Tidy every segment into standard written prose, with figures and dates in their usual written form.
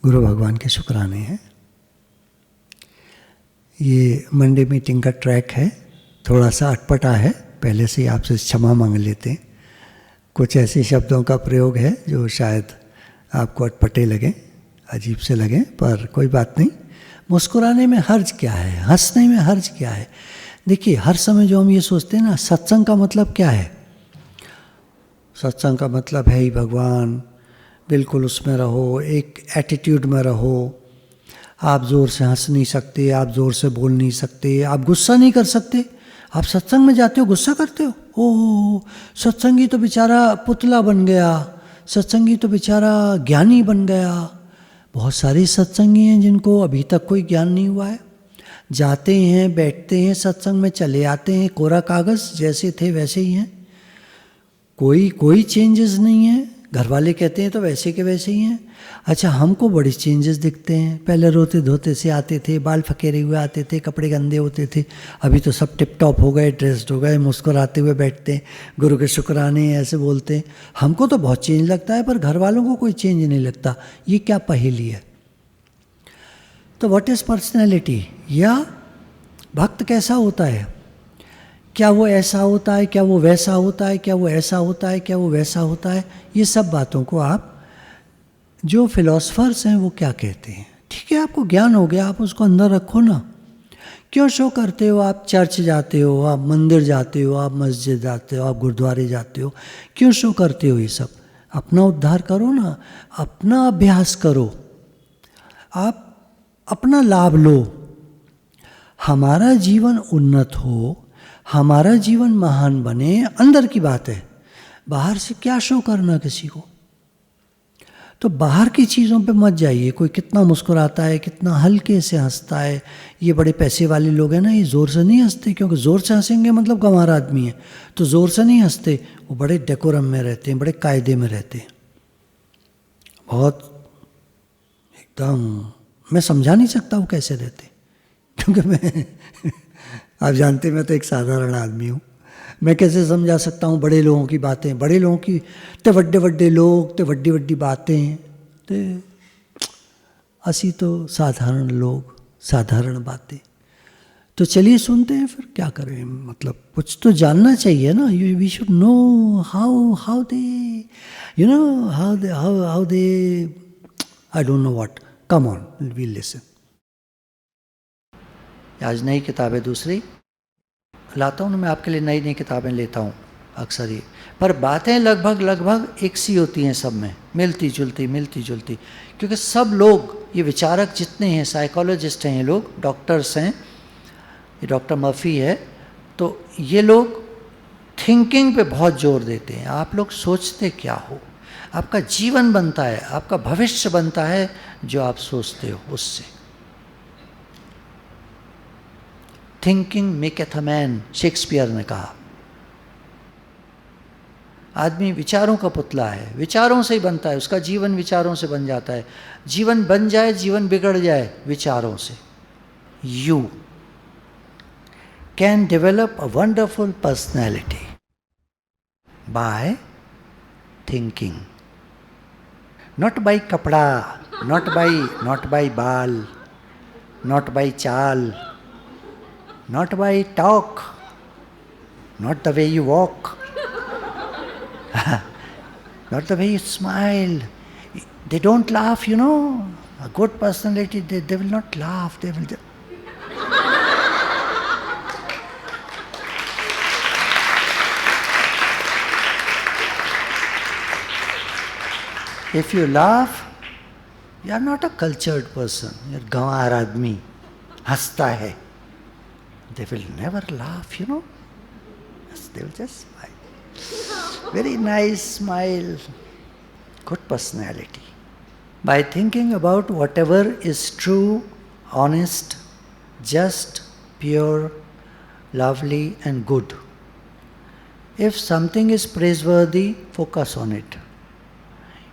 गुरु भगवान के शुक्राने हैं। ये मंडे मीटिंग का ट्रैक है, थोड़ा सा अटपटा है, पहले से ही आपसे क्षमा मांग लेते हैं। कुछ ऐसे शब्दों का प्रयोग है जो शायद आपको अटपटे लगे, अजीब से लगे, पर कोई बात नहीं। मुस्कुराने में हर्ज क्या है, हंसने में हर्ज क्या है। देखिए, हर समय जो हम ये सोचते हैं ना, सत्संग का मतलब क्या है? सत्संग का मतलब है ही भगवान, बिल्कुल उसमें रहो, एक एटीट्यूड में रहो। आप ज़ोर से हंस नहीं सकते, आप ज़ोर से बोल नहीं सकते, आप गुस्सा नहीं कर सकते। आप सत्संग में जाते हो, गुस्सा करते हो? ओह, सत्संगी तो बेचारा पुतला बन गया, सत्संगी तो बेचारा ज्ञानी बन गया। बहुत सारे सत्संगी हैं जिनको अभी तक कोई ज्ञान नहीं हुआ है। जाते हैं, बैठते हैं, सत्संग में चले आते हैं, कोरा कागज़ जैसे थे वैसे ही हैं, कोई चेंजेस नहीं है। घर वाले कहते हैं तो वैसे के वैसे ही हैं। अच्छा, हमको बड़ी चेंजेस दिखते हैं। पहले रोते धोते से आते थे, बाल फकेरे हुए आते थे, कपड़े गंदे होते थे। अभी तो सब टिप टॉप हो गए, ड्रेस्ड हो गए, मुस्कुराते हुए बैठते हैं, गुरु के शुक्राने ऐसे बोलते हैं। हमको तो बहुत चेंज लगता है, पर घर वालों को कोई चेंज नहीं लगता। ये क्या पहेली है? तो व्हाट इज़ पर्सनैलिटी, या भक्त कैसा होता है? क्या वो ऐसा होता है, क्या वो वैसा होता है, क्या वो ऐसा होता है, क्या वो वैसा होता है? ये सब बातों को आप, जो फिलोसफर्स हैं वो क्या कहते हैं? ठीक है, आपको ज्ञान हो गया, आप उसको अंदर रखो ना। क्यों शो करते हो? आप चर्च जाते हो, आप मंदिर जाते हो, आप मस्जिद जाते हो, आप गुरुद्वारे जाते हो, क्यों शो करते हो ये सब? अपना उद्धार करो ना, अपना अभ्यास करो, आप अपना लाभ लो। हमारा जीवन उन्नत हो, हमारा जीवन महान बने, अंदर की बात है। बाहर से क्या शो करना किसी को? तो बाहर की चीज़ों पे मत जाइए। कोई कितना मुस्कुराता है, कितना हल्के से हंसता है, ये बड़े पैसे वाले लोग हैं ना, ये ज़ोर से नहीं हंसते, क्योंकि ज़ोर से हंसेंगे मतलब गंवार आदमी है, तो ज़ोर से नहीं हंसते। वो बड़े डेकोरम में रहते हैं, बड़े कायदे में रहते हैं, बहुत एकदम, मैं समझा नहीं सकता वो कैसे रहते, क्योंकि मैं आप जानते हैं मैं तो एक साधारण आदमी हूँ। मैं कैसे समझा सकता हूँ बड़े लोगों की बातें? बड़े लोगों की तो वड्डे वड्डे लोग, तो वड्डी वड्डी बातें, तो असी तो साधारण लोग, साधारण बातें। तो चलिए सुनते हैं, फिर क्या करें, मतलब कुछ तो जानना चाहिए ना। We should know how they, you know, how they, I don't know what. Come on, we listen. आज नई किताबें दूसरी लाता हूँ, मैं आपके लिए नई नई किताबें लेता हूँ अक्सर ही, पर बातें लगभग एक सी होती हैं सब में, मिलती जुलती, क्योंकि सब लोग, ये विचारक जितने हैं, साइकोलॉजिस्ट हैं ये लोग, डॉक्टर्स हैं, ये डॉक्टर मर्फी है, तो ये लोग थिंकिंग पे बहुत जोर देते हैं। आप लोग सोचते क्या हो? आपका जीवन बनता है, आपका भविष्य बनता है जो आप सोचते हो उससे। थिंकिंग मेकeth अ मैन, शेक्सपियर ने कहा। आदमी विचारों का पुतला है, विचारों से ही बनता है, उसका जीवन विचारों से बन जाता है। जीवन बन जाए, जीवन बिगड़ जाए विचारों से। You can develop a wonderful personality by thinking, not by कपड़ा, नॉट बाय बाल, नॉट बाय चाल, not by talk, not the way you walk, not the way you smile. They don't laugh, you know. A good personality, they will not laugh. They will. If you laugh, you are not a cultured person. You are गंवार आदमी, हंसता है. They will never laugh, you know. Yes, they will just smile. Very nice smile. Good personality. By thinking about whatever is true, honest, just, pure, lovely and good. If something is praiseworthy, focus on it.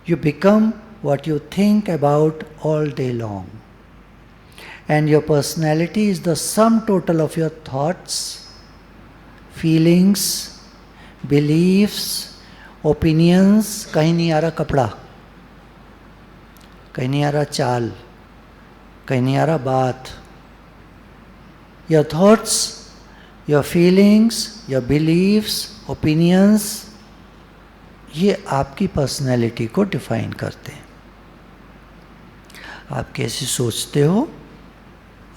You become what you think about all day long. And your personality is the sum total of your thoughts, feelings, beliefs, opinions. कहीं नहीं आ रहा कपड़ा, कहीं नहीं आ रहा चाल, कहीं नहीं आ रहा बात। Your thoughts, your feelings, your beliefs, opinions, ये आपकी पर्सनैलिटी को डिफाइन करते हैं। आप कैसे सोचते हो,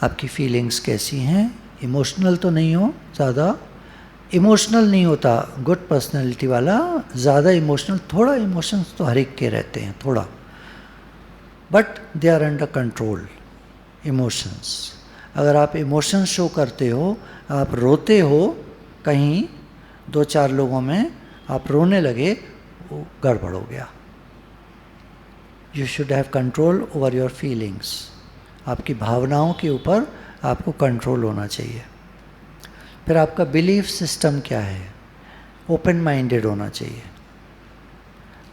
आपकी फीलिंग्स कैसी हैं, इमोशनल तो नहीं हो, ज़्यादा इमोशनल नहीं होता गुड पर्सनैलिटी वाला, ज़्यादा इमोशनल, थोड़ा इमोशंस तो हर एक के रहते हैं थोड़ा, but they are under control emotions. अगर आप इमोशंस शो करते हो, आप रोते हो कहीं 2-4 लोगों में, आप रोने लगे, वो गड़बड़ हो गया। You should have control over your feelings. आपकी भावनाओं के ऊपर आपको कंट्रोल होना चाहिए। फिर आपका बिलीफ सिस्टम क्या है, ओपन माइंडेड होना चाहिए,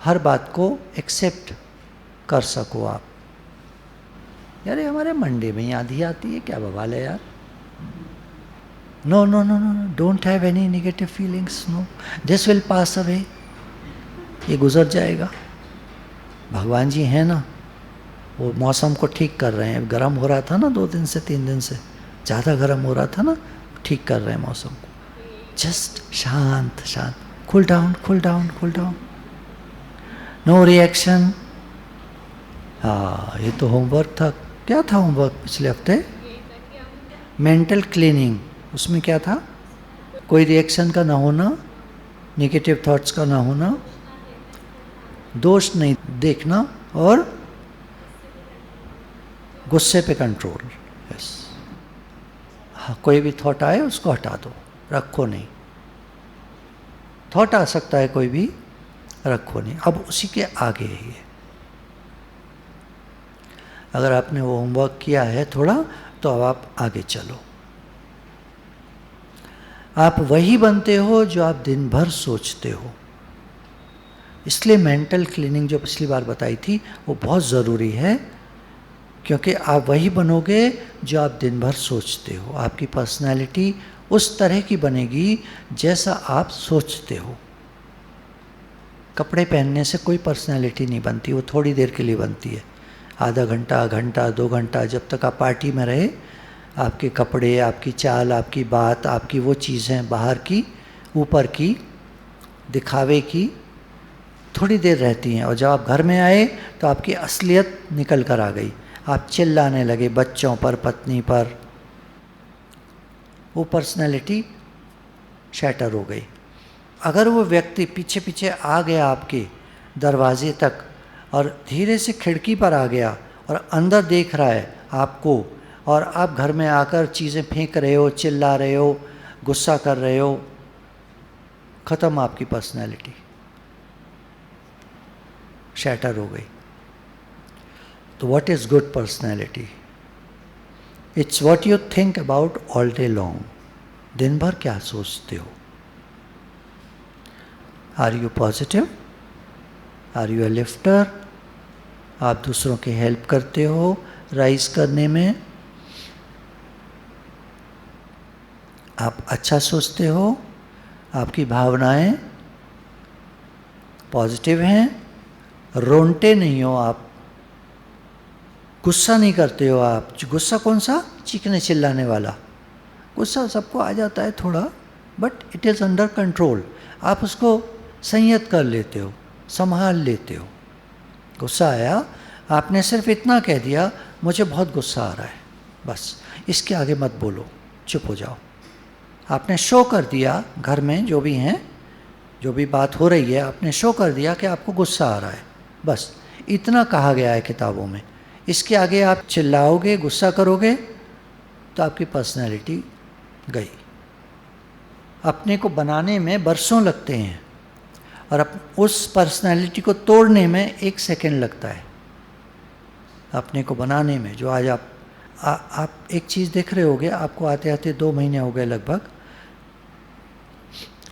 हर बात को एक्सेप्ट कर सको आप। यार ये हमारे मंडे में ही आधी आती है, क्या बवाल है यार। No no no no, don't have any negative feelings, no, this will pass away, ये गुजर जाएगा। भगवान जी हैं ना, वो मौसम को ठीक कर रहे हैं। गर्म हो रहा था ना 2 दिन से 3 दिन से, ज़्यादा गर्म हो रहा था ना, ठीक कर रहे हैं मौसम को। जस्ट शांत शांत, cool down cool down cool down, no reaction. हाँ, ये तो होमवर्क था। क्या था होमवर्क पिछले हफ्ते? Mental cleaning. उसमें क्या था? कोई रिएक्शन का ना होना, नेगेटिव थॉट्स का ना होना, दोष नहीं देखना, और गुस्से पे कंट्रोल। यस, हाँ, कोई भी थॉट आए उसको हटा दो, रखो नहीं। थॉट आ सकता है कोई भी, रखो नहीं। अब उसी के आगे है ये। अगर आपने वो होमवर्क किया है थोड़ा, तो अब आप आगे चलो। आप वही बनते हो जो आप दिन भर सोचते हो। इसलिए मेंटल क्लीनिंग जो पिछली बार बताई थी वो बहुत ज़रूरी है, क्योंकि आप वही बनोगे जो आप दिन भर सोचते हो। आपकी पर्सनैलिटी उस तरह की बनेगी जैसा आप सोचते हो। कपड़े पहनने से कोई पर्सनैलिटी नहीं बनती, वो थोड़ी देर के लिए बनती है, आधा घंटा, घंटा, 2 घंटा, जब तक आप पार्टी में रहे। आपके कपड़े, आपकी चाल, आपकी बात, आपकी वो चीज़ें बाहर की, ऊपर की, दिखावे की, थोड़ी देर रहती हैं। और जब आप घर में आए तो आपकी असलियत निकल कर आ गई। आप चिल्लाने लगे बच्चों पर, पत्नी पर, वो पर्सनैलिटी शैटर हो गई। अगर वो व्यक्ति पीछे पीछे आ गया आपके दरवाजे तक और धीरे से खिड़की पर आ गया और अंदर देख रहा है आपको, और आप घर में आकर चीज़ें फेंक रहे हो, चिल्ला रहे हो, गुस्सा कर रहे हो, ख़त्म आपकी पर्सनैलिटी, शैटर हो गई। तो what is good personality? It's what you think about all day long. दिन भर क्या सोचते हो? Are you positive? Are you a lifter? आप दूसरों की हेल्प करते हो राइज करने में? आप अच्छा सोचते हो? आपकी भावनाएं पॉजिटिव हैं? रोंटे नहीं हो आप? गुस्सा नहीं करते हो आप? गुस्सा कौन सा? चीखने चिल्लाने वाला गुस्सा सबको आ जाता है थोड़ा, but it is under control. आप उसको संयत कर लेते हो, संभाल लेते हो। गुस्सा आया, आपने सिर्फ इतना कह दिया, मुझे बहुत गुस्सा आ रहा है, बस इसके आगे मत बोलो, चुप हो जाओ। आपने शो कर दिया, घर में जो भी हैं, जो भी बात हो रही है, आपने शो कर दिया कि आपको गुस्सा आ रहा है, बस इतना कहा गया है किताबों में। इसके आगे आप चिल्लाओगे, गुस्सा करोगे, तो आपकी पर्सनैलिटी गई। अपने को बनाने में बरसों लगते हैं और उस पर्सनैलिटी को तोड़ने में 1 सेकंड लगता है। अपने को बनाने में, जो आज आप एक चीज़ देख रहे होगे, आपको आते आते 2 महीने हो गए लगभग,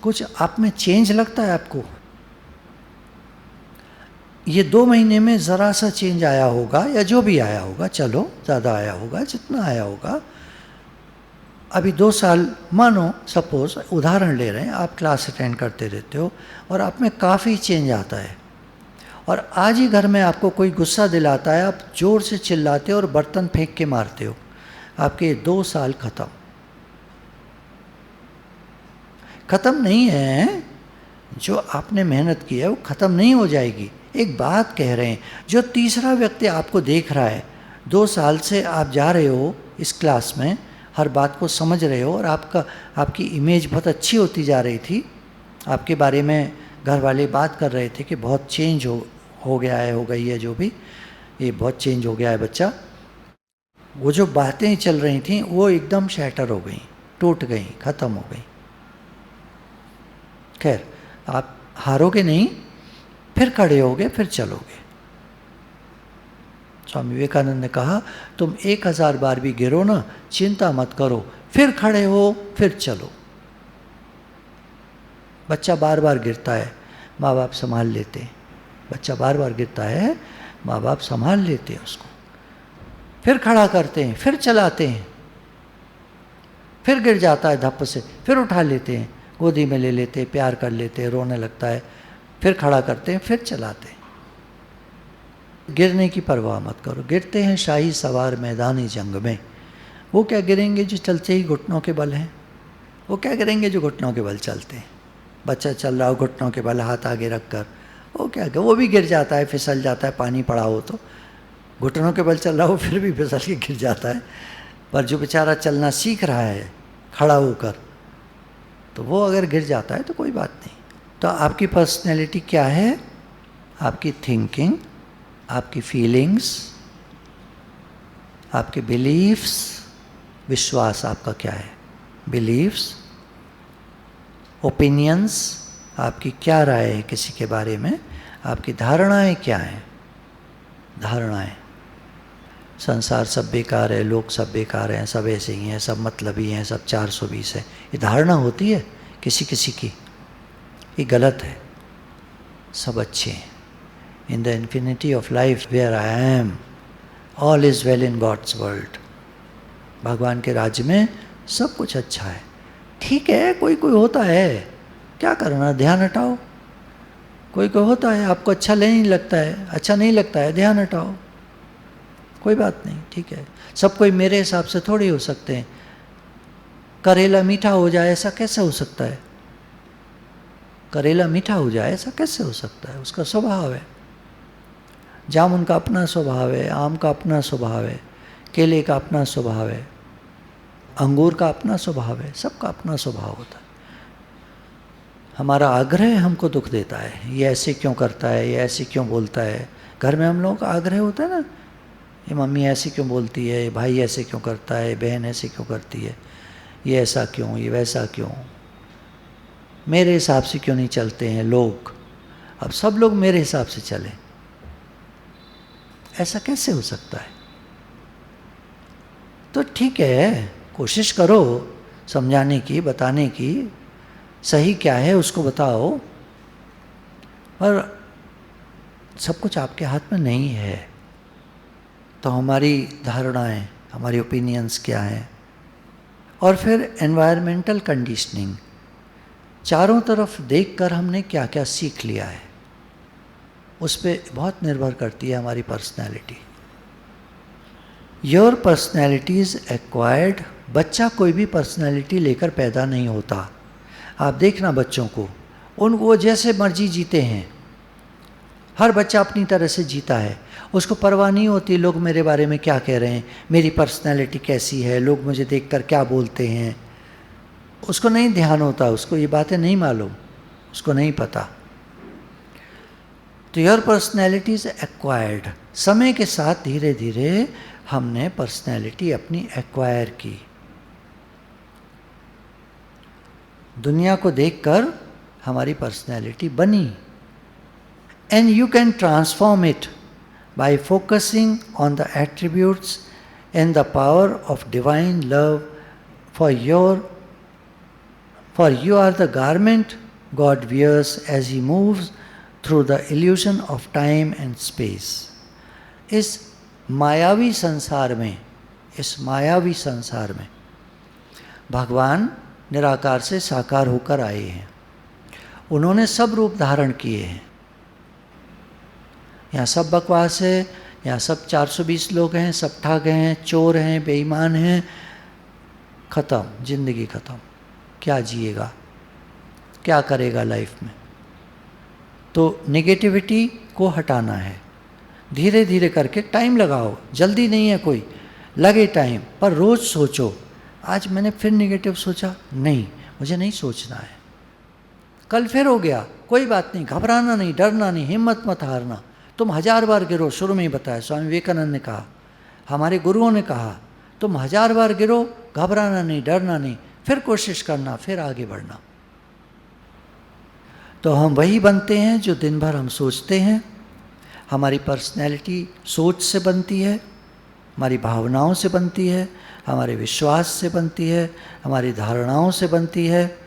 कुछ आप में चेंज लगता है आपको? ये 2 महीने में ज़रा सा चेंज आया होगा, या जो भी आया होगा, चलो ज़्यादा आया होगा, जितना आया होगा। अभी 2 साल, मानो सपोज उदाहरण ले रहे हैं, आप क्लास अटेंड करते रहते हो और आप में काफ़ी चेंज आता है, और आज ही घर में आपको कोई गुस्सा दिलाता है, आप जोर से चिल्लाते हो और बर्तन फेंक के मारते हो, आपके 2 साल खत्म नहीं है। जो आपने मेहनत की है वो ख़त्म नहीं हो जाएगी। एक बात कह रहे हैं, जो तीसरा व्यक्ति आपको देख रहा है, 2 साल से आप जा रहे हो इस क्लास में, हर बात को समझ रहे हो और आपकी इमेज बहुत अच्छी होती जा रही थी। आपके बारे में घर वाले बात कर रहे थे कि बहुत चेंज हो गया है, हो गई है, जो भी ये बहुत चेंज हो गया है बच्चा। वो जो बातें चल रही थी वो एकदम शैटर हो गई, टूट गई, ख़त्म हो गई। खैर, आप हारोगे नहीं, फिर खड़े होगे, फिर चलोगे। स्वामी विवेकानंद ने कहा, तुम 1000 बार भी गिरो ना, चिंता मत करो, फिर खड़े हो, फिर चलो। बच्चा बार बार गिरता है, माँ बाप संभाल लेते हैं। बच्चा बार बार गिरता है, माँ बाप संभाल लेते हैं उसको, फिर खड़ा करते हैं, फिर चलाते हैं। फिर गिर जाता है धप्प से, फिर उठा लेते हैं, गोदी में ले लेते हैं, प्यार कर लेते हैं, रोने लगता है, फिर खड़ा करते हैं, फिर चलाते हैं। गिरने की परवाह मत करो। गिरते हैं शाही सवार मैदानी जंग में। वो क्या गिरेंगे जो चलते ही घुटनों के बल हैं? वो क्या गिरेंगे जो घुटनों के बल चलते हैं? बच्चा चल रहा हो घुटनों के बल, हाथ आगे रख कर, वो भी गिर जाता है, फिसल जाता है, पानी पड़ा हो तो। घुटनों के बल चल रहा हो फिर भी फिसल के गिर जाता है। पर जो बेचारा चलना सीख रहा है खड़ा होकर, तो वो अगर गिर जाता है तो कोई बात नहीं। तो आपकी पर्सनैलिटी क्या है? आपकी थिंकिंग, आपकी फीलिंग्स, आपके बिलीफ्स। विश्वास आपका क्या है? बिलीफ्स। ओपिनियंस, आपकी क्या राय है किसी के बारे में? आपकी धारणाएं क्या हैं? धारणाएं, संसार सब बेकार है, लोग सब बेकार हैं, सब ऐसे ही हैं, सब मतलबी हैं, सब 420 है, ये धारणा होती है किसी किसी की। ये गलत है। सब अच्छे हैं। In the infinity of life where I am, all is well in God's world. भगवान के राज्य में सब कुछ अच्छा है। ठीक है, कोई कोई होता है, क्या करना, ध्यान हटाओ। कोई कोई होता है आपको अच्छा नहीं लगता है, ध्यान हटाओ, कोई बात नहीं, ठीक है। सब कोई मेरे हिसाब से थोड़ी हो सकते हैं। करेला मीठा हो जाए ऐसा कैसे हो सकता है? करेला मीठा हो जाए ऐसा कैसे हो सकता है? उसका स्वभाव है। जामुन का अपना स्वभाव है, आम का अपना स्वभाव है, केले का अपना स्वभाव है, अंगूर का अपना स्वभाव है, सबका अपना स्वभाव होता है। हमारा आग्रह हमको दुख देता है, ये ऐसे क्यों करता है, ये ऐसे क्यों बोलता है। घर में हम लोगों का आग्रह होता है ना, ये मम्मी ऐसे क्यों बोलती है, ये भाई ऐसे क्यों करता है, बहन ऐसे क्यों करती है, ये ऐसा क्यों, ये वैसा क्यों, मेरे हिसाब से क्यों नहीं चलते हैं लोग। अब सब लोग मेरे हिसाब से चलें, ऐसा कैसे हो सकता है? तो ठीक है, कोशिश करो समझाने की, बताने की, सही क्या है उसको बताओ, पर सब कुछ आपके हाथ में नहीं है। तो हमारी धारणाएं, हमारी ओपिनियंस क्या हैं? और फिर एनवायरमेंटल कंडीशनिंग, चारों तरफ देखकर हमने क्या क्या सीख लिया है, उस पर बहुत निर्भर करती है हमारी personality. Your personality is acquired. बच्चा कोई भी पर्सनैलिटी लेकर पैदा नहीं होता। आप देखना बच्चों को, वो जैसे मर्जी जीते हैं। हर बच्चा अपनी तरह से जीता है, उसको परवाह नहीं होती लोग मेरे बारे में क्या कह रहे हैं, मेरी पर्सनैलिटी कैसी है, लोग मुझे देखकर क्या बोलते हैं। उसको नहीं ध्यान होता, उसको ये बातें नहीं मालूम, उसको नहीं पता। तो योर पर्सनैलिटी इज एक्वायर्ड। समय के साथ धीरे धीरे हमने पर्सनैलिटी अपनी एक्वायर की। दुनिया को देखकर हमारी पर्सनैलिटी बनी। And you can transform it by focusing on the attributes and the power of divine love for you are the garment God wears as he moves through the illusion of time and space. इस मायावी संसार में भगवान निराकार से साकार होकर आए हैं। उन्होंने सब रूप धारण किए हैं। यहाँ सब बकवास है, यहाँ सब 420 लोग हैं, सब ठग हैं, चोर हैं, बेईमान हैं, ख़त्म, ज़िंदगी ख़त्म, क्या जिएगा, क्या करेगा लाइफ में। तो नेगेटिविटी को हटाना है, धीरे धीरे करके, टाइम लगाओ, जल्दी नहीं है कोई, लगे टाइम, पर रोज़ सोचो। आज मैंने फिर नेगेटिव सोचा, नहीं, मुझे नहीं सोचना है। कल फिर हो गया, कोई बात नहीं, घबराना नहीं, डरना नहीं, हिम्मत मत हारना। तुम 1000 बार गिरो, शुरू में ही बताया, स्वामी विवेकानंद ने कहा, हमारे गुरुओं ने कहा, तुम 1000 बार गिरो, घबराना नहीं, डरना नहीं, फिर कोशिश करना, फिर आगे बढ़ना। तो हम वही बनते हैं जो दिन भर हम सोचते हैं। हमारी पर्सनैलिटी सोच से बनती है, हमारी भावनाओं से बनती है, हमारे विश्वास से बनती है, हमारी धारणाओं से बनती है,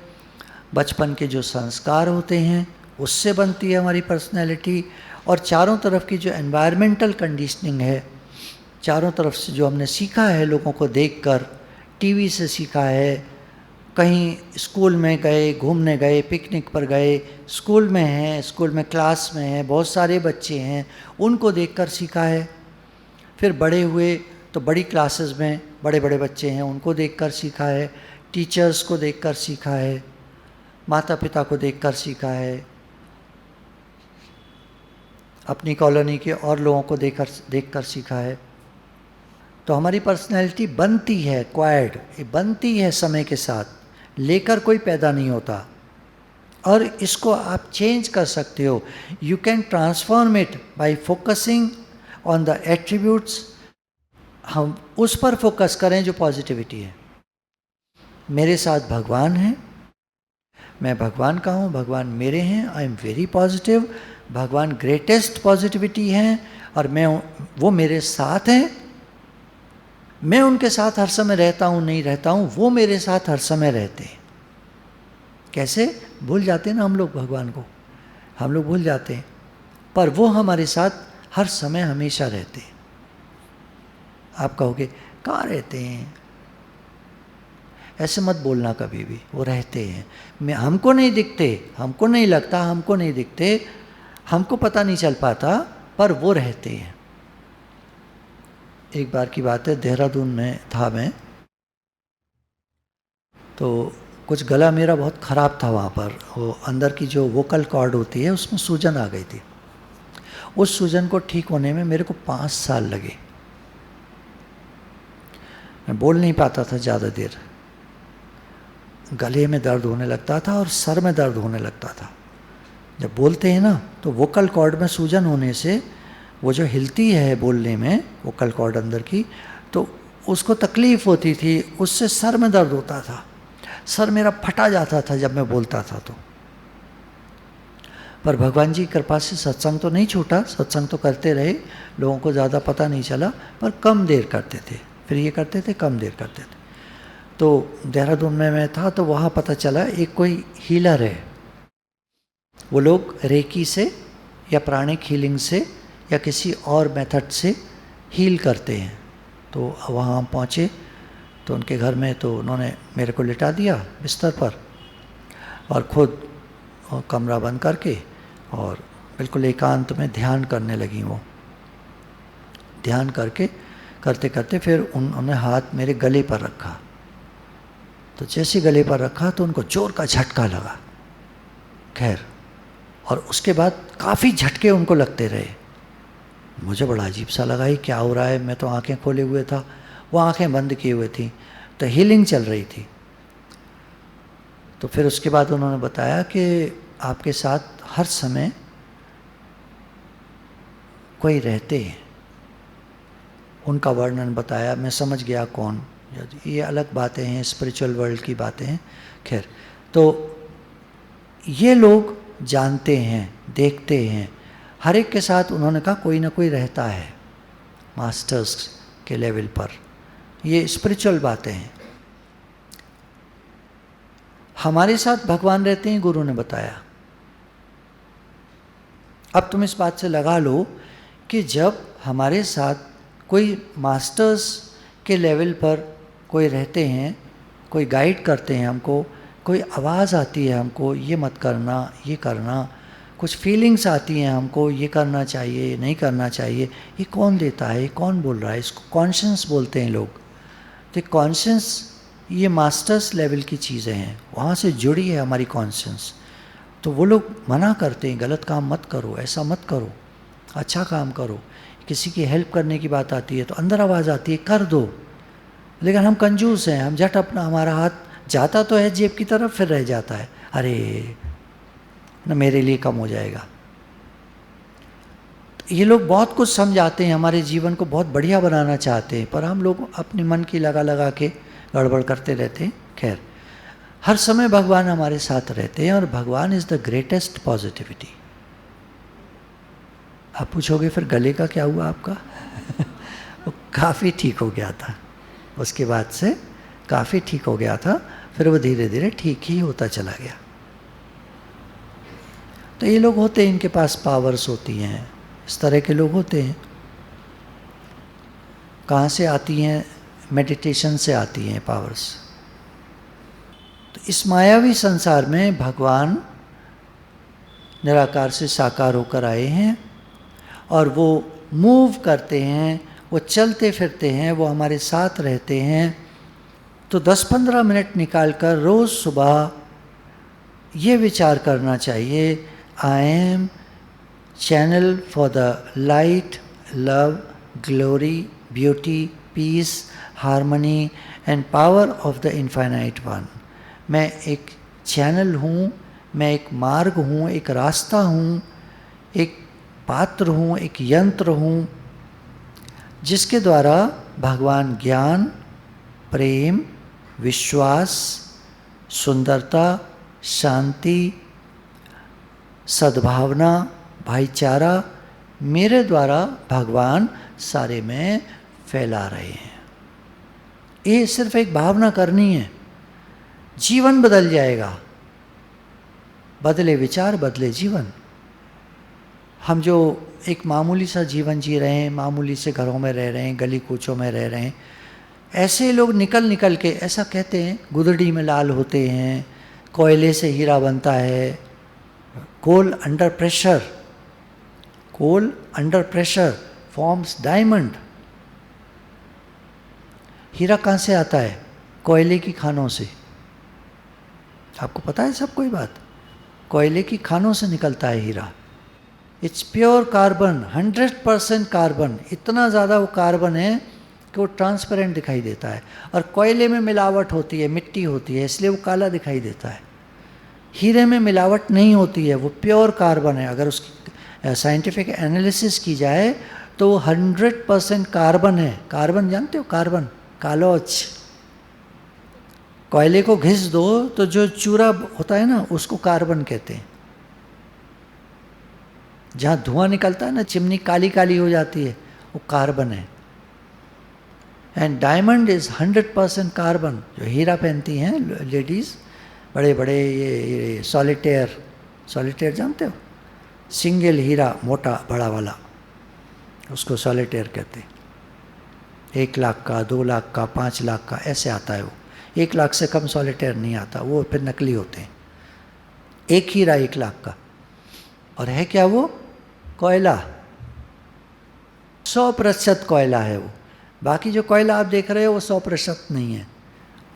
बचपन के जो संस्कार होते हैं उससे बनती है हमारी पर्सनैलिटी, और चारों तरफ की जो एनवायरमेंटल कंडीशनिंग है, चारों तरफ से जो हमने सीखा है, लोगों को देखकर, टीवी से सीखा है, कहीं स्कूल में गए, घूमने गए, पिकनिक पर गए, स्कूल में हैं, स्कूल में क्लास में हैं, बहुत सारे बच्चे हैं, उनको देखकर सीखा है। फिर बड़े हुए तो बड़ी क्लासेस में बड़े बड़े बच्चे हैं, उनको देखकर सीखा है, टीचर्स को देखकर सीखा है, माता पिता को देखकर सीखा है, अपनी कॉलोनी के और लोगों को देखकर सीखा है। तो हमारी पर्सनैलिटी बनती है, क्वायर्ड, बनती है समय के साथ, लेकर कोई पैदा नहीं होता। और इसको आप चेंज कर सकते हो। You can transform it by focusing on the attributes. हम उस पर फोकस करें जो पॉजिटिविटी है। मेरे साथ भगवान है, मैं भगवान का हूँ, भगवान मेरे हैं, आई एम वेरी पॉजिटिव, भगवान ग्रेटेस्ट पॉजिटिविटी हैं, और वो मेरे साथ हैं, मैं उनके साथ हर समय रहता हूँ, नहीं रहता हूँ, वो मेरे साथ हर समय रहते हैं। कैसे? भूल जाते हैं ना हम लोग भगवान को, हम लोग भूल जाते हैं, पर वो हमारे साथ हर समय हमेशा रहते हैं। आप कहोगे कहाँ रहते हैं? ऐसे मत बोलना कभी भी, वो रहते हैं। हमको नहीं दिखते, हमको नहीं लगता, हमको नहीं दिखते, हमको पता नहीं चल पाता, पर वो रहते हैं। एक बार की बात है, देहरादून में था मैं, तो कुछ गला मेरा बहुत ख़राब था वहाँ पर, वो अंदर की जो वोकल कॉर्ड होती है उसमें सूजन आ गई थी। उस सूजन को ठीक होने में मेरे को 5 साल लगे। मैं बोल नहीं पाता था ज़्यादा देर, गले में दर्द होने लगता था और सर में दर्द होने लगता था। जब बोलते हैं ना तो वोकल कॉर्ड में सूजन होने से वो जो हिलती है बोलने में वोकल कॉर्ड अंदर की, तो उसको तकलीफ़ होती थी, उससे सर में दर्द होता था, सर मेरा फटा जाता था जब मैं बोलता था तो। पर भगवान जी की कृपा से सत्संग तो नहीं छूटा, सत्संग तो करते रहे, लोगों को ज़्यादा पता नहीं चला, पर कम देर करते थे, फिर ये करते थे, कम देर करते थे। तो देहरादून में मैं था तो वहाँ पता चला एक कोई हीलर है, वो लोग रेकी से या प्राणिक हीलिंग से या किसी और मेथड से हील करते हैं। तो वहाँ हम पहुँचे तो उनके घर में, तो उन्होंने मेरे को लिटा दिया बिस्तर पर और खुद कमरा बंद करके और बिल्कुल एकांत में ध्यान करने लगी। वो ध्यान करके करते करते फिर उन्होंने हाथ मेरे गले पर रखा, तो जैसे गले पर रखा तो उनको जोर का झटका लगा। खैर, और उसके बाद काफ़ी झटके उनको लगते रहे। मुझे बड़ा अजीब सा लगा, ये क्या हो रहा है? मैं तो आंखें खोले हुए था, वो आंखें बंद किए हुए थी, तो हीलिंग चल रही थी। तो फिर उसके बाद उन्होंने बताया कि आपके साथ हर समय कोई रहते हैं। उनका वर्णन बताया, मैं समझ गया कौन। ये अलग बातें हैं, स्पिरिचुअल वर्ल्ड की बातें हैं। खैर, तो ये लोग जानते हैं, देखते हैं, हर एक के साथ उन्होंने कहा कोई ना कोई रहता है मास्टर्स के लेवल पर। ये स्पिरिचुअल बातें हैं। हमारे साथ भगवान रहते हैं, गुरु ने बताया। अब तुम इस बात से लगा लो कि जब हमारे साथ कोई मास्टर्स के लेवल पर कोई रहते हैं, कोई गाइड करते हैं हमको, कोई आवाज़ आती है हमको, ये मत करना, ये करना, कुछ फीलिंग्स आती हैं हमको, ये करना चाहिए, नहीं करना चाहिए, ये कौन देता है, ये कौन बोल रहा है? इसको कॉन्शियस बोलते हैं लोग। तो कॉन्शियस ये मास्टर्स लेवल की चीज़ें हैं, वहाँ से जुड़ी है हमारी कॉन्शियस। तो वो लोग मना करते हैं, गलत काम मत करो, ऐसा मत करो, अच्छा काम करो। किसी की हेल्प करने की बात आती है तो अंदर आवाज़ आती है कर दो, लेकिन हम कंजूस हैं, हम झट अपना, हमारा हाथ जाता तो है जेब की तरफ, फिर रह जाता है, अरे न मेरे लिए कम हो जाएगा। ये लोग बहुत कुछ समझाते हैं, हमारे जीवन को बहुत बढ़िया बनाना चाहते हैं, पर हम लोग अपने मन की लगा के गड़बड़ करते रहते हैं। खैर, हर समय भगवान हमारे साथ रहते हैं और भगवान इज़ द ग्रेटेस्ट पॉजिटिविटी। आप पूछोगे फिर गले का क्या हुआ आपका? वो काफ़ी ठीक हो गया था, उसके बाद से काफ़ी ठीक हो गया था, फिर वो धीरे धीरे ठीक ही होता चला गया। तो ये लोग होते हैं, इनके पास पावर्स होती हैं, इस तरह के लोग होते हैं। कहाँ से आती हैं? मेडिटेशन से आती हैं पावर्स। तो इस मायावी संसार में भगवान निराकार से साकार होकर आए हैं और वो मूव करते हैं, वो चलते फिरते हैं, वो हमारे साथ रहते हैं। तो 10-15 मिनट निकाल कर रोज़ सुबह ये विचार करना चाहिए, I am channel for the light, love, glory, beauty, peace, harmony and power of the infinite one. मैं एक चैनल हूँ, मैं एक मार्ग हूँ, एक रास्ता हूँ, एक पात्र हूँ, एक यंत्र हूँ, जिसके द्वारा भगवान ज्ञान, प्रेम, विश्वास, सुंदरता, शांति, सद्भावना, भाईचारा मेरे द्वारा भगवान सारे में फैला रहे हैं। ये सिर्फ एक भावना करनी है, जीवन बदल जाएगा। बदले विचार, बदले जीवन। हम जो एक मामूली सा जीवन जी रहे हैं, मामूली से घरों में रह रहे हैं, गली कूचों में रह रहे हैं, ऐसे लोग निकल के, ऐसा कहते हैं, गुदड़ी में लाल होते हैं, कोयले से हीरा बनता है, कोल अंडर प्रेशर फॉर्म्स डायमंड। हीरा कहाँ से आता है? कोयले की खानों से। आपको पता है सब कोई बात? कोयले की खानों से निकलता है हीरा। It's pure carbon, 100% carbon. इतना ज़्यादा वो कार्बन है कि वो ट्रांसपेरेंट दिखाई देता है। और कोयले में मिलावट होती है, मिट्टी होती है, इसलिए वो काला दिखाई देता है। हीरे में मिलावट नहीं होती है, वो प्योर कार्बन है। अगर उसकी साइंटिफिक एनालिसिस की जाए तो वो 100% कार्बन है। कार्बन जानते हो? कार्बन, कालोच। कोयले को घिस दो तो जो चूरा होता है ना, उसको कार्बन कहते हैं। जहाँ धुआं निकलता है ना, चिमनी काली काली हो जाती है, वो कार्बन है। And diamond is 100% carbon. जो हीरा पहनती हैं लेडीज़, बड़े बड़े ये सॉलिटेयर जानते हो? सिंगल हीरा, मोटा बड़ा वाला, उसको सॉलिटेयर कहते हैं। 1 लाख का, 2 लाख का, 5 लाख का, ऐसे आता है वो। 1 लाख से कम सॉलिटेयर नहीं आता, वो फिर नकली होते हैं। एक हीरा 1 लाख का। और है क्या वो? कोयला। 100% कोयला है वो। बाकी जो कोयला आप देख रहे हो वो 100% नहीं है,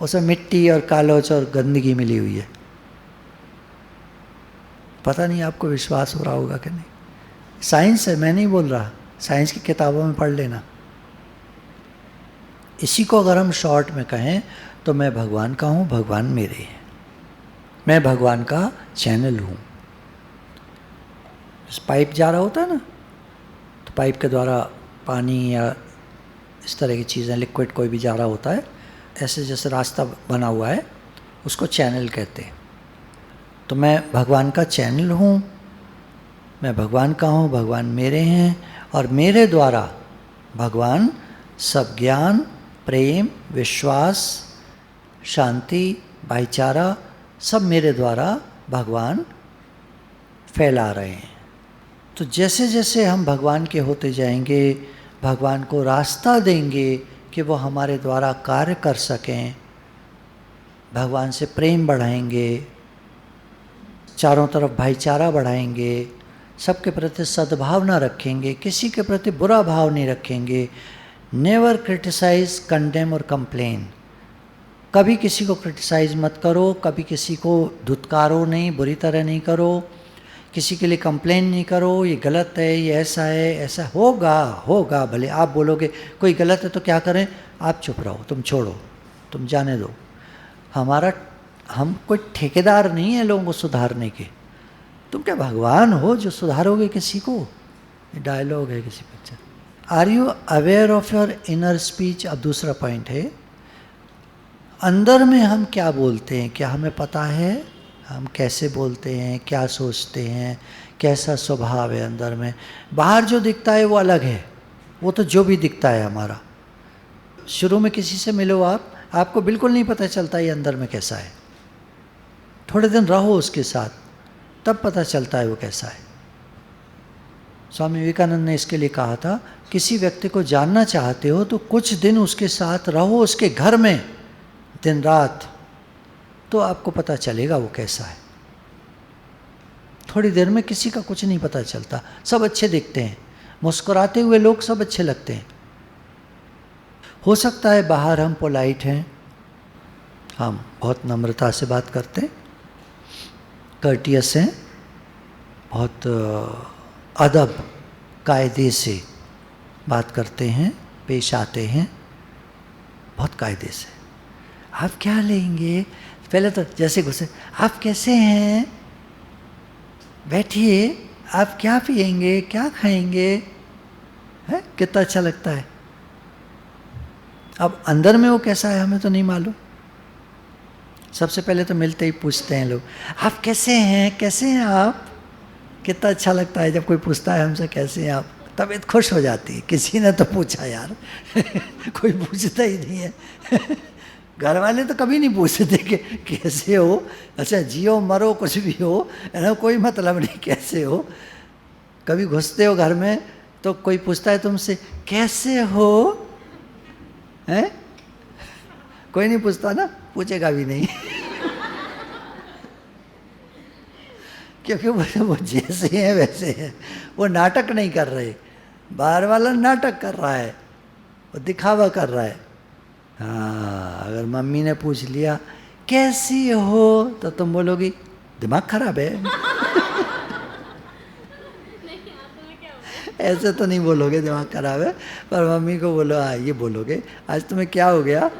उसमें मिट्टी और कालोच और गंदगी मिली हुई है। पता नहीं आपको विश्वास हो रहा होगा कि नहीं। साइंस है, मैं नहीं बोल रहा, साइंस की किताबों में पढ़ लेना। इसी को अगर हम शॉर्ट में कहें तो मैं भगवान का हूँ, भगवान मेरे हैं। मैं भगवान का चैनल हूँ। पाइप जा रहा होता है ना, तो पाइप के द्वारा पानी या इस तरह की चीज़ें, लिक्विड कोई भी जा रहा होता है, ऐसे जैसे रास्ता बना हुआ है, उसको चैनल कहते हैं। तो मैं भगवान का चैनल हूँ, मैं भगवान का हूँ, भगवान मेरे हैं, और मेरे द्वारा भगवान सब ज्ञान, प्रेम, विश्वास, शांति, भाईचारा सब मेरे द्वारा भगवान फैला रहे हैं। तो जैसे जैसे हम भगवान के होते जाएंगे, भगवान को रास्ता देंगे कि वो हमारे द्वारा कार्य कर सकें, भगवान से प्रेम बढ़ाएंगे, चारों तरफ भाईचारा बढ़ाएंगे, सबके प्रति सद्भावना रखेंगे, किसी के प्रति बुरा भाव नहीं रखेंगे, नेवर क्रिटिसाइज, कंडेम और कंप्लेन, कभी किसी को क्रिटिसाइज मत करो, कभी किसी को धुतकारो नहीं, बुरी तरह नहीं करो, किसी के लिए कंप्लेन नहीं करो, ये गलत है, ये ऐसा है, ऐसा होगा, भले आप बोलोगे कोई गलत है तो क्या करें, आप चुप रहो, तुम छोड़ो, तुम जाने दो। हम कोई ठेकेदार नहीं है लोगों को सुधारने के, तुम क्या भगवान हो जो सुधारोगे किसी को? ये डायलॉग है किसी picture. Are you aware of your inner speech? अब दूसरा पॉइंट है, अंदर में हम क्या बोलते हैं, क्या हमें पता है हम कैसे बोलते हैं, क्या सोचते हैं, कैसा स्वभाव है अंदर में? बाहर जो दिखता है वो अलग है, वो तो जो भी दिखता है हमारा। शुरू में किसी से मिलो आपको बिल्कुल नहीं पता चलता ये अंदर में कैसा है, थोड़े दिन रहो उसके साथ तब पता चलता है वो कैसा है। स्वामी विवेकानंद ने इसके लिए कहा था, किसी व्यक्ति को जानना चाहते हो तो कुछ दिन उसके साथ रहो, उसके घर में दिन रात, तो आपको पता चलेगा वो कैसा है। थोड़ी देर में किसी का कुछ नहीं पता चलता, सब अच्छे दिखते हैं, मुस्कुराते हुए लोग सब अच्छे लगते हैं। हो सकता है बाहर हम पोलाइट हैं, हम बहुत नम्रता से बात करते हैं, कर्टियस हैं, बहुत अदब कायदे से बात करते हैं, पेश आते हैं, बहुत कायदे से। आप क्या लेंगे, पहले तो जैसे घुसे, आप कैसे हैं, बैठिए, आप क्या पिएंगे, क्या खाएंगे, है कितना अच्छा लगता है। अब अंदर में वो कैसा है हमें तो नहीं मालूम। सबसे पहले तो मिलते ही पूछते हैं लोग, आप कैसे हैं आप, कितना अच्छा लगता है जब कोई पूछता है हमसे कैसे हैं आप, तबीयत खुश हो जाती है। किसी ने तो पूछा यार कोई पूछता ही नहीं है घर वाले तो कभी नहीं पूछते कि कैसे हो, अच्छा जियो मरो कुछ भी हो, है ना, कोई मतलब नहीं कैसे हो। कभी घुसते हो घर में तो कोई पूछता है तुमसे कैसे हो, हैं? कोई नहीं पूछता ना, पूछेगा भी नहीं क्योंकि वो जैसे हैं वैसे हैं, वो नाटक नहीं कर रहे। बाहर वाला नाटक कर रहा है, वो दिखावा कर रहा है। हाँ, अगर मम्मी ने पूछ लिया कैसी हो तो तुम बोलोगी दिमाग खराब है ऐसे तो नहीं बोलोगे दिमाग खराब है, पर मम्मी को बोलो हाँ ये बोलोगे आज तुम्हें क्या हो गया।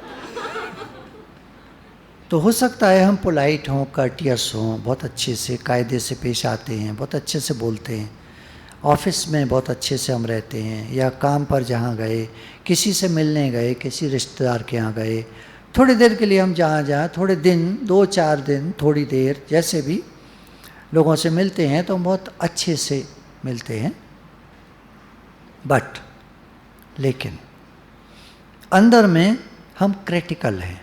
तो हो सकता है हम पोलाइट हों, कर्टियस हों, बहुत अच्छे से कायदे से पेश आते हैं, बहुत अच्छे से बोलते हैं, ऑफिस में बहुत अच्छे से हम रहते हैं, या काम पर जहाँ गए, किसी से मिलने गए, किसी रिश्तेदार के यहाँ गए, थोड़ी देर के लिए हम जहाँ थोड़े दिन, 2-4 दिन, थोड़ी देर, जैसे भी लोगों से मिलते हैं तो हम बहुत अच्छे से मिलते हैं। बट लेकिन अंदर में हम क्रिटिकल हैं,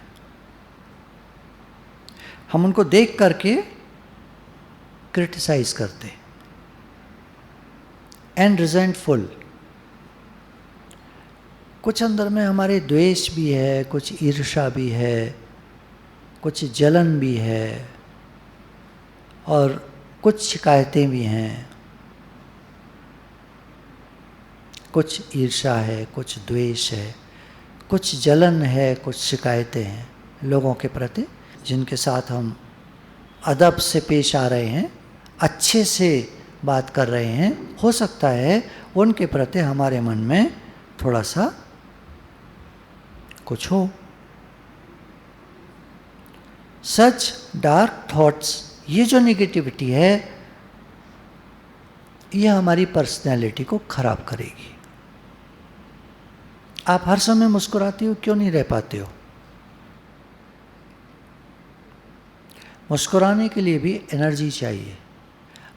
हम उनको देख करके क्रिटिसाइज करते हैं एंड रिजेंटफुल। कुछ अंदर में हमारे द्वेष भी है, कुछ ईर्ष्या भी है, कुछ जलन भी है, और कुछ शिकायतें भी हैं। कुछ ईर्ष्या है, कुछ द्वेष है, कुछ जलन है, कुछ शिकायतें हैं लोगों के प्रति जिनके साथ हम अदब से पेश आ रहे हैं, अच्छे से बात कर रहे हैं। हो सकता है उनके प्रति हमारे मन में थोड़ा सा कुछ हो। सच डार्क थॉट्स, ये जो निगेटिविटी है, ये हमारी पर्सनैलिटी को खराब करेगी। आप हर समय मुस्कुराती हो, क्यों नहीं रह पाते हो? मुस्कुराने के लिए भी एनर्जी चाहिए,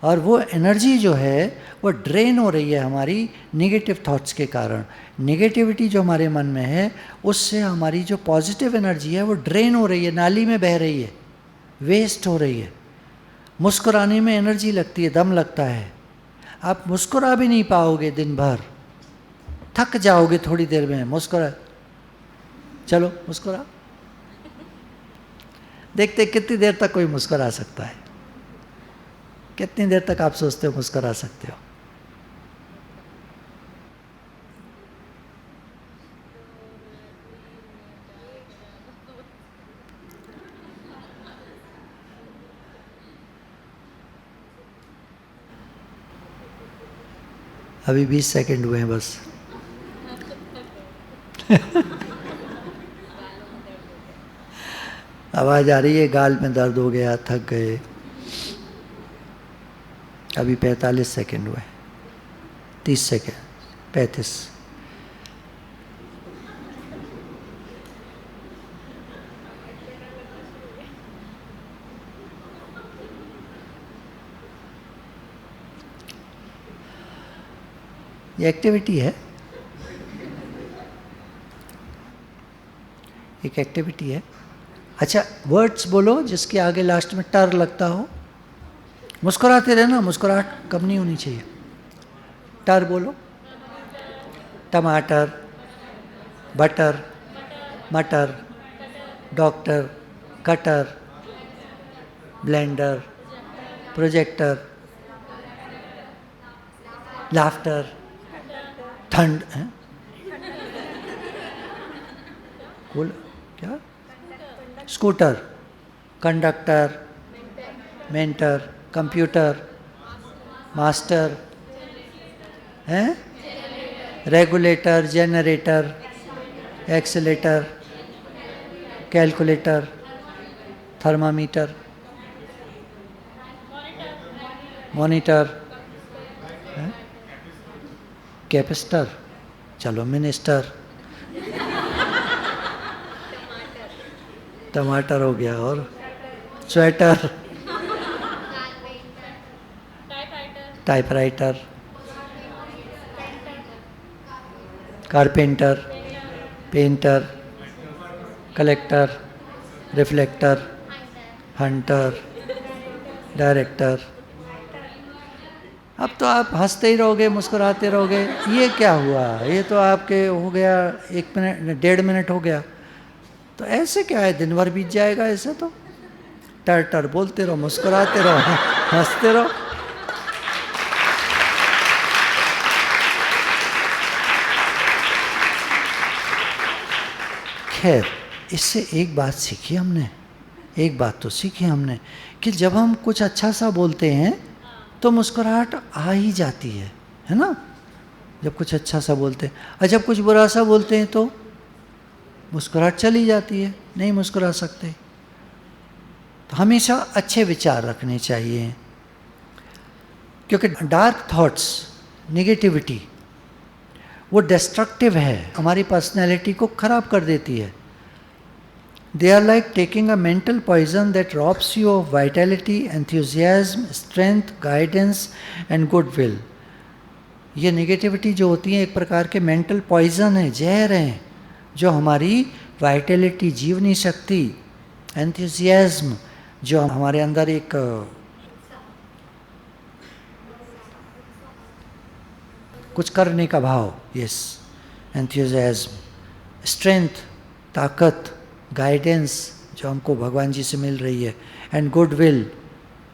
और वो एनर्जी जो है वो ड्रेन हो रही है हमारी नेगेटिव थॉट्स के कारण। नेगेटिविटी जो हमारे मन में है उससे हमारी जो पॉजिटिव एनर्जी है वो ड्रेन हो रही है, नाली में बह रही है, वेस्ट हो रही है। मुस्कुराने में एनर्जी लगती है, दम लगता है। आप मुस्कुरा भी नहीं पाओगे दिन भर, थक जाओगे थोड़ी देर में। मुस्कुरा, चलो मुस्कुरा, देखते कितनी देर तक कोई मुस्कुरा सकता है। कितनी देर तक आप सोचते हो मुस्कुरा सकते हो? अभी 20 सेकंड हुए हैं बस। आवाज आ रही है, गाल में दर्द हो गया, थक गए। अभी 45 सेकंड हुए, 30 सेकंड, 35। ये एक्टिविटी है, एक एक्टिविटी है। अच्छा, वर्ड्स बोलो जिसके आगे लास्ट में टर लगता हो। मुस्कुराते रहना, मुस्कुराहट कम नहीं होनी चाहिए। टर बोलो। टमाटर, बटर, मटर, doctor, cutter, blender, projector, laughter, ठंड है, बोल क्या, scooter, conductor, mentor, computer, master हैं, regulator, generator, accelerator, calculator, thermometer, monitor, capacitor, चलो मिनिस्टर, टमाटर हो गया, और sweater, typewriter, carpenter, painter, collector, reflector, hunter, director. अब तो आप हंसते ही रहोगे, मुस्कुराते रहोगे। ये क्या हुआ, ये तो आपके हो गया 1 मिनट 1.5 मिनट हो गया। तो ऐसे क्या है, दिन भर बीत जाएगा ऐसे तो। टर टर बोलते रहो, मुस्कुराते रहो, हंसते रहो। खैर, इससे एक बात सीखी हमने, एक बात तो सीखी हमने कि जब हम कुछ अच्छा सा बोलते हैं तो मुस्कुराहट आ ही जाती है ना। जब कुछ अच्छा सा बोलते हैं, और जब कुछ बुरा सा बोलते हैं तो मुस्कुराहट चली जाती है, नहीं मुस्कुरा सकते। तो हमेशा अच्छे विचार रखने चाहिए, क्योंकि डार्क थॉट्स, नेगेटिविटी, वो डिस्ट्रक्टिव है, हमारी पर्सनैलिटी को खराब कर देती है। They are like taking a mental poison that robs you of vitality, enthusiasm, strength, guidance and goodwill. ये नेगेटिविटी जो होती है एक प्रकार के मेंटल पॉइजन है, जहर हैं, जो हमारी वाइटलिटी, जीवनी शक्ति, एंथुजियाज्म, जो हमारे अंदर एक कुछ करने का भाव, यस, एंथुजियाज्म, स्ट्रेंथ, ताकत, गाइडेंस जो हमको भगवान जी से मिल रही है, एंड गुडविल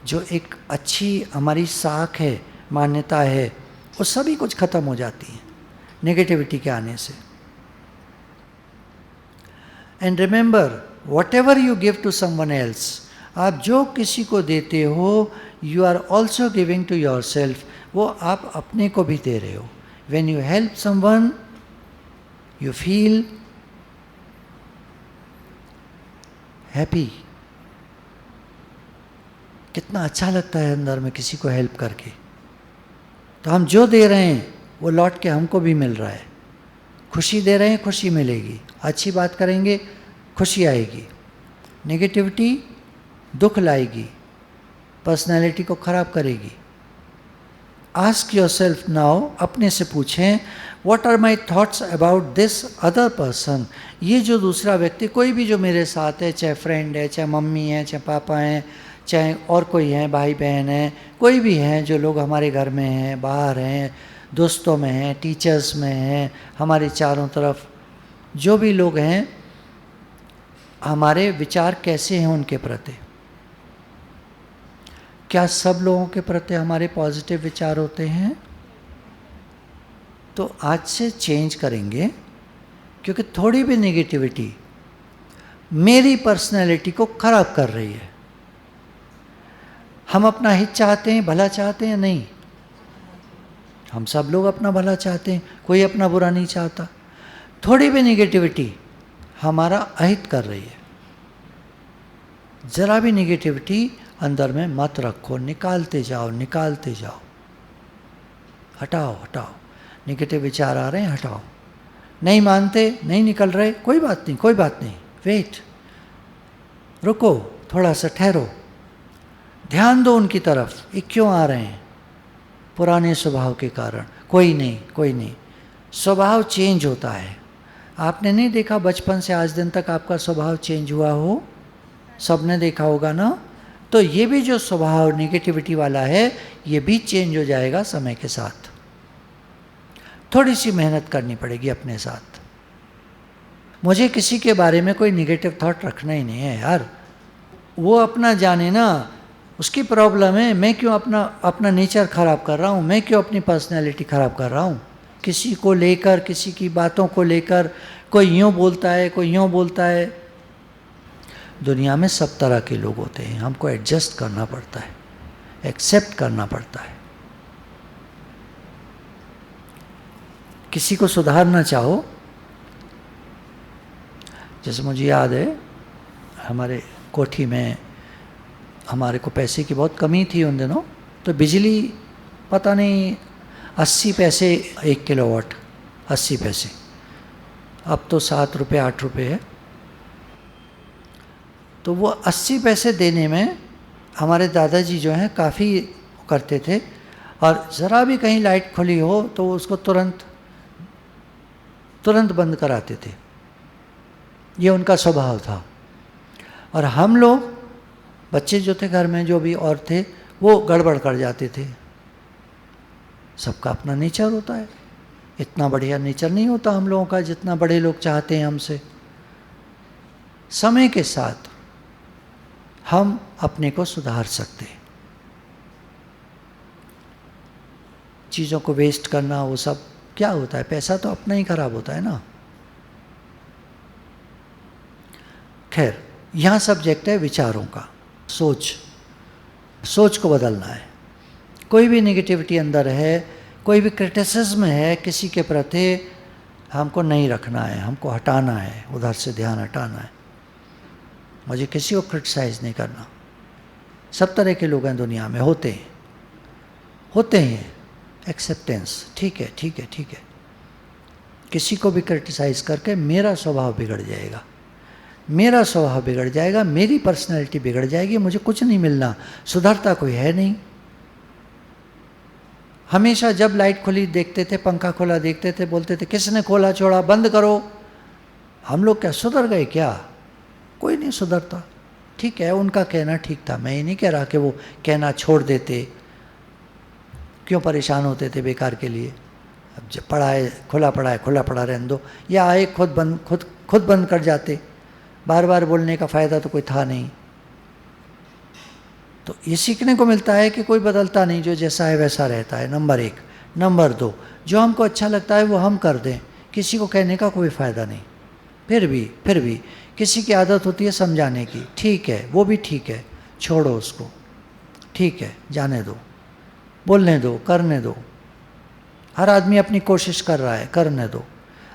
जो एक अच्छी हमारी साख है, मान्यता है, वो सभी कुछ खत्म हो जाती है नेगेटिविटी के आने से। And remember, whatever you give to someone else, आप जो किसी को देते हो, you are also giving to yourself, वो आप अपने को भी दे रहे हो। When you help someone, you feel happy. कितना अच्छा लगता है अंदर में किसी को हेल्प करके। तो हम जो दे रहे हैं वो लौट के हमको भी मिल रहा है। खुशी दे रहे हैं, खुशी मिलेगी। अच्छी बात करेंगे, खुशी आएगी। नेगेटिविटी दुख लाएगी, पर्सनैलिटी को खराब करेगी। आस्क योर सेल्फ नाउ, अपने से पूछें, what are my thoughts about this other person. ये जो दूसरा व्यक्ति, कोई भी जो मेरे साथ है, चाहे फ्रेंड है, चाहे मम्मी है, चाहे पापा हैं, चाहे और कोई है, भाई बहन है, कोई भी हैं, जो लोग हमारे घर में हैं, बाहर हैं, दोस्तों में हैं, टीचर्स में हैं, हमारे चारों तरफ जो भी लोग हैं, हमारे विचार कैसे हैं उनके प्रति। क्या सब लोगों के प्रति हमारे पॉजिटिव विचार होते हैं? तो आज से चेंज करेंगे, क्योंकि थोड़ी भी नेगेटिविटी मेरी पर्सनैलिटी को खराब कर रही है। हम अपना हित चाहते हैं, भला चाहते हैं? नहीं, हम सब लोग अपना भला चाहते हैं, कोई अपना बुरा नहीं चाहता। थोड़ी भी नेगेटिविटी हमारा अहित कर रही है। जरा भी नेगेटिविटी अंदर में मत रखो, निकालते जाओ, निकालते जाओ, हटाओ हटाओ। नेगेटिव विचार आ रहे हैं, हटाओ। नहीं मानते, नहीं निकल रहे, कोई बात नहीं, कोई बात नहीं, वेट, रुको, थोड़ा सा ठहरो, ध्यान दो उनकी तरफ। ये क्यों आ रहे हैं? पुराने स्वभाव के कारण। कोई नहीं, कोई नहीं, स्वभाव चेंज होता है। आपने नहीं देखा बचपन से आज दिन तक आपका स्वभाव चेंज हुआ हो? सबने देखा होगा ना। तो ये भी जो स्वभाव नेगेटिविटी वाला है, ये भी चेंज हो जाएगा समय के साथ। थोड़ी सी मेहनत करनी पड़ेगी अपने साथ। मुझे किसी के बारे में कोई नेगेटिव थॉट रखना ही नहीं है यार। वो अपना जाने ना, उसकी प्रॉब्लम है। मैं क्यों अपना नेचर खराब कर रहा हूँ? मैं क्यों अपनी पर्सनैलिटी खराब कर रहा हूँ? किसी को लेकर, किसी की बातों को लेकर, कोई यूँ बोलता है, कोई यूँ बोलता है। दुनिया में सब तरह के लोग होते हैं, हमको एडजस्ट करना पड़ता है, एक्सेप्ट करना पड़ता है। किसी को सुधारना चाहो, जैसे मुझे याद है हमारे कोठी में हमारे को पैसे की बहुत कमी थी उन दिनों। तो बिजली पता नहीं 80 पैसे 1 किलोवाट, 80 पैसे। अब तो 7 रुपये 8 रुपये है। तो वो 80 पैसे देने में हमारे दादाजी जो हैं काफ़ी करते थे, और ज़रा भी कहीं लाइट खुली हो तो उसको तुरंत बंद कराते थे। ये उनका स्वभाव था। और हम लोग बच्चे जो थे घर में, जो भी और थे, वो गड़बड़ कर जाते थे। सबका अपना नेचर होता है, इतना बढ़िया नेचर नहीं होता हम लोगों का जितना बड़े लोग चाहते हैं हमसे। समय के साथ हम अपने को सुधार सकते हैं। चीज़ों को वेस्ट करना, वो सब क्या होता है? पैसा तो अपना ही खराब होता है ना। खैर, यहाँ सब्जेक्ट है विचारों का। सोच को बदलना है। कोई भी नेगेटिविटी अंदर है, कोई भी क्रिटिसिज्म है किसी के प्रति, हमको नहीं रखना है, हमको हटाना है, उधर से ध्यान हटाना है। मुझे किसी को क्रिटिसाइज़ नहीं करना। सब तरह के लोग हैं दुनिया में, होते हैं। एक्सेप्टेंस, ठीक है, ठीक है, ठीक है। किसी को भी क्रिटिसाइज़ करके मेरा स्वभाव बिगड़ जाएगा, मेरा स्वभाव बिगड़ जाएगा, मेरी पर्सनैलिटी बिगड़ जाएगी, मुझे कुछ नहीं मिलना। सुधरता कोई है नहीं। हमेशा जब लाइट खुली देखते थे, पंखा खुला देखते थे, बोलते थे किसने खोला छोड़ा, बंद करो। हम लोग क्या सुधर गए क्या? कोई नहीं सुधरता। ठीक है, उनका कहना ठीक था, मैं ये नहीं कह रहा कि वो कहना छोड़ देते। क्यों परेशान होते थे बेकार के लिए? अब जब पड़ा है, खुला पड़ा रहने दो, या आए खुद बंद कर जाते। बार बार बोलने का फ़ायदा तो कोई था नहीं। तो ये सीखने को मिलता है कि कोई बदलता नहीं, जो जैसा है वैसा रहता है, नंबर 1। नंबर 2, जो हमको अच्छा लगता है वो हम कर दें, किसी को कहने का कोई फ़ायदा नहीं। फिर भी किसी की आदत होती है समझाने की, ठीक है, वो भी ठीक है, छोड़ो उसको, ठीक है, जाने दो, बोलने दो, करने दो। हर आदमी अपनी कोशिश कर रहा है, करने दो।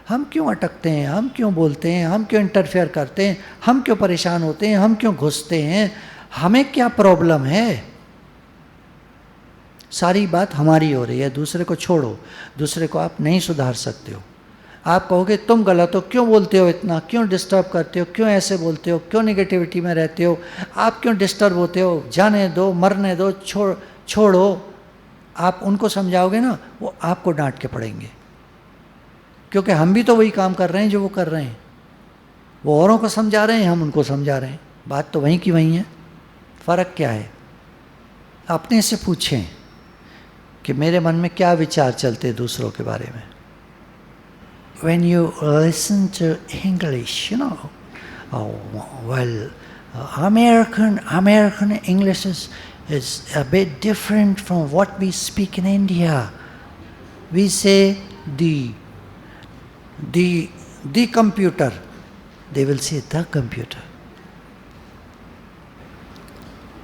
हम क्यों अटकते हैं? हम क्यों बोलते हैं? हम क्यों इंटरफेयर करते हैं? हम क्यों परेशान होते हैं? हम क्यों घुसते हैं? हमें क्या प्रॉब्लम है? सारी बात हमारी हो रही है, दूसरे को छोड़ो। दूसरे को आप नहीं सुधार सकते हो। आप कहोगे तुम गलत हो, क्यों बोलते हो इतना, क्यों डिस्टर्ब करते हो, क्यों ऐसे बोलते हो, क्यों नेगेटिविटी में रहते हो, आप क्यों डिस्टर्ब होते हो, जाने दो, मरने दो, छोड़ो। आप उनको समझाओगे ना, वो आपको डांट के पड़ेंगे, क्योंकि हम भी तो वही काम कर रहे हैं जो वो कर रहे हैं। वो औरों को समझा रहे हैं, हम उनको समझा रहे हैं, बात तो वहीं की वहीं है। फ़र्क क्या है? अपने से पूछें कि मेरे मन में क्या विचार चलते हैं दूसरों के बारे में। When you listen to English, you know, well, American English is a bit different from what we speak in India. We say the computer. They will say the computer.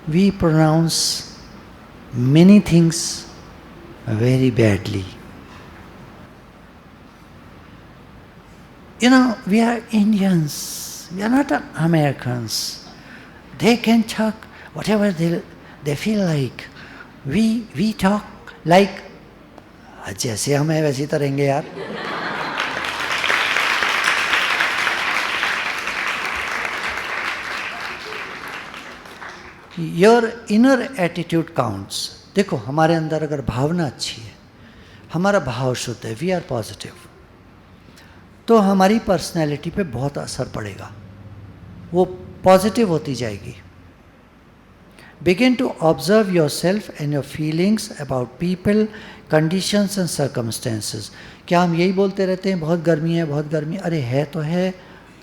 We pronounce many things very badly. You know, we are Indians. We are not Americans. They can talk whatever they feel like. We talk like जैसे हम हैं वैसे ही तो रहेंगे यार. Your inner attitude counts. देखो हमारे अंदर अगर भावना अच्छी है, हमारा भाव शुद्ध है, वी आर पॉजिटिव, तो हमारी पर्सनैलिटी पे बहुत असर पड़ेगा, वो पॉजिटिव होती जाएगी. Begin to observe yourself and your feelings about people, conditions and circumstances. क्या हम यही बोलते रहते हैं बहुत गर्मी है, बहुत गर्मी? अरे है तो है,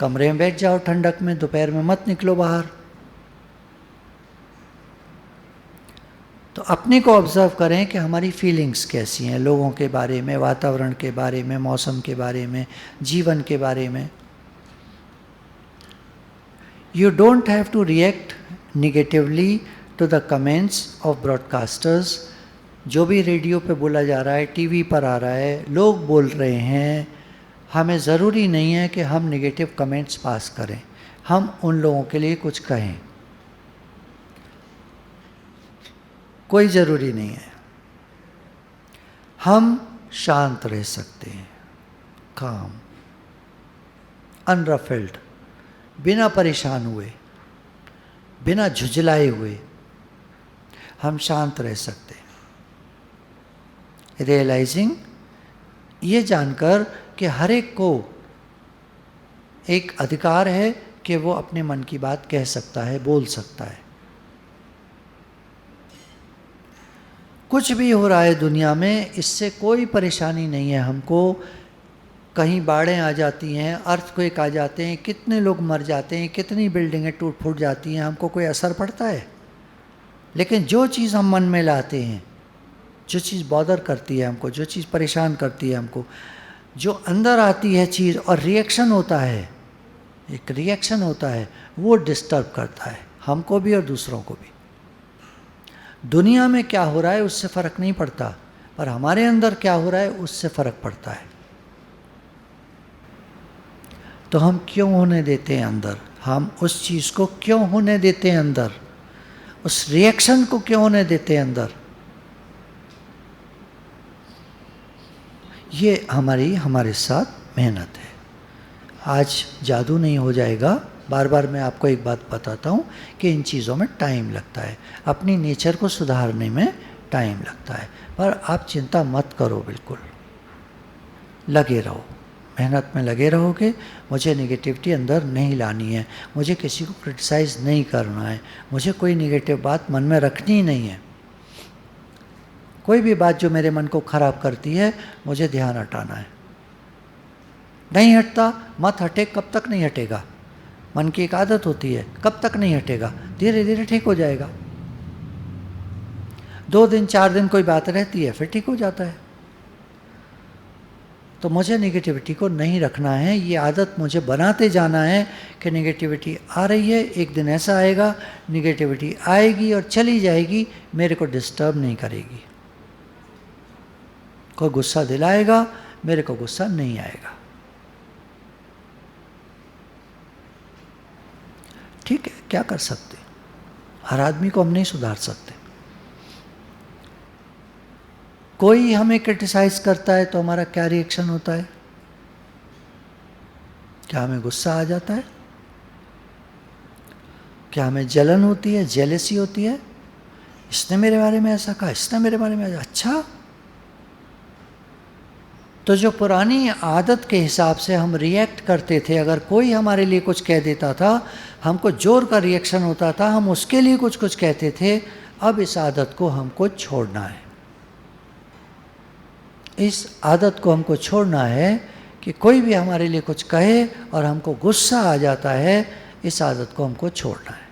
कमरे में बैठ जाओ ठंडक में, दोपहर में मत निकलो बाहर. तो अपने को ऑब्जर्व करें कि हमारी फीलिंग्स कैसी हैं लोगों के बारे में, वातावरण के बारे में, मौसम के बारे में, जीवन के बारे में. You don't have to react negatively to the comments of broadcasters. जो भी रेडियो पे बोला जा रहा है, टीवी पर आ रहा है, लोग बोल रहे हैं, हमें ज़रूरी नहीं है कि हम नेगेटिव कमेंट्स पास करें, हम उन लोगों के लिए कुछ कहें, कोई ज़रूरी नहीं है. हम शांत रह सकते हैं, काम, अनरफल्ड, बिना परेशान हुए, बिना झुंझलाए हुए हम शांत रह सकते हैं. रियलाइजिंग, ये जानकर कि हर एक को एक अधिकार है कि वो अपने मन की बात कह सकता है, बोल सकता है. कुछ भी हो रहा है दुनिया में, इससे कोई परेशानी नहीं है हमको. कहीं बाढ़ें आ जाती हैं, अर्थक्वेक आ जाते हैं, कितने लोग मर जाते हैं, कितनी बिल्डिंगें टूट फूट जाती हैं, हमको कोई असर पड़ता है? लेकिन जो चीज़ हम मन में लाते हैं, जो चीज़ बॉदर करती है हमको, जो चीज़ परेशान करती है हमको, जो अंदर आती है चीज़ और रिएक्शन होता है, एक रिएक्शन होता है, वो डिस्टर्ब करता है हमको भी और दूसरों को भी. दुनिया में क्या हो रहा है उससे फ़र्क नहीं पड़ता, पर हमारे अंदर क्या हो रहा है उससे फ़र्क पड़ता है. तो हम क्यों होने देते हैं अंदर, हम उस चीज़ को क्यों होने देते हैं अंदर, उस रिएक्शन को क्यों होने देते हैं अंदर? ये हमारे साथ मेहनत है. आज जादू नहीं हो जाएगा. बार बार मैं आपको एक बात बताता हूँ कि इन चीज़ों में टाइम लगता है, अपनी नेचर को सुधारने में टाइम लगता है. पर आप चिंता मत करो, बिल्कुल लगे रहो, मेहनत में लगे रहोगे. मुझे नेगेटिविटी अंदर नहीं लानी है, मुझे किसी को क्रिटिसाइज़ नहीं करना है, मुझे कोई नेगेटिव बात मन में रखनी ही नहीं है. कोई भी बात जो मेरे मन को ख़राब करती है, मुझे ध्यान हटाना है. नहीं हटता, मत हटे. कब तक नहीं हटेगा? मन की एक आदत होती है, कब तक नहीं हटेगा? धीरे धीरे ठीक हो जाएगा. 2 दिन 4 दिन कोई बात रहती है, फिर ठीक हो जाता है. तो मुझे नेगेटिविटी को नहीं रखना है, ये आदत मुझे बनाते जाना है कि नेगेटिविटी आ रही है, एक दिन ऐसा आएगा नेगेटिविटी आएगी और चली जाएगी, मेरे को डिस्टर्ब नहीं करेगी. कोई गुस्सा दिलाएगा, मेरे को गुस्सा नहीं आएगा. ठीक है, क्या कर सकते? हर आदमी को हम नहीं सुधार सकते. कोई हमें क्रिटिसाइज करता है तो हमारा क्या रिएक्शन होता है? क्या हमें गुस्सा आ जाता है? क्या हमें जलन होती है, जेलसी होती है? इसने मेरे बारे में ऐसा कहा, इसने मेरे बारे में ऐसा. अच्छा, तो जो पुरानी आदत के हिसाब से हम रिएक्ट करते थे, अगर कोई हमारे लिए कुछ कह देता था, हमको जोर का रिएक्शन होता था, हम उसके लिए कुछ कुछ कहते थे. अब इस आदत को हमको छोड़ना है. इस आदत को हमको छोड़ना है कि कोई भी हमारे लिए कुछ कहे और हमको गुस्सा आ जाता है, इस आदत को हमको छोड़ना है.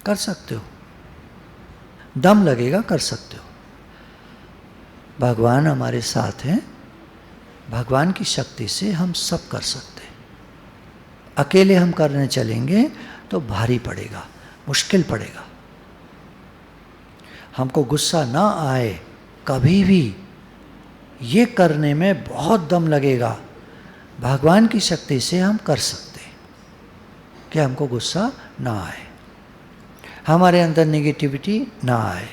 कर सकते हो, दम लगेगा, कर सकते हो। भगवान हमारे साथ हैं, भगवान की शक्ति से हम सब कर सकते हैं। अकेले हम करने चलेंगे तो भारी पड़ेगा, मुश्किल पड़ेगा। हमको गुस्सा ना आए कभी भी, ये करने में बहुत दम लगेगा। भगवान की शक्ति से हम कर सकते हैं कि हमको गुस्सा ना आए, हमारे अंदर नेगेटिविटी ना आए।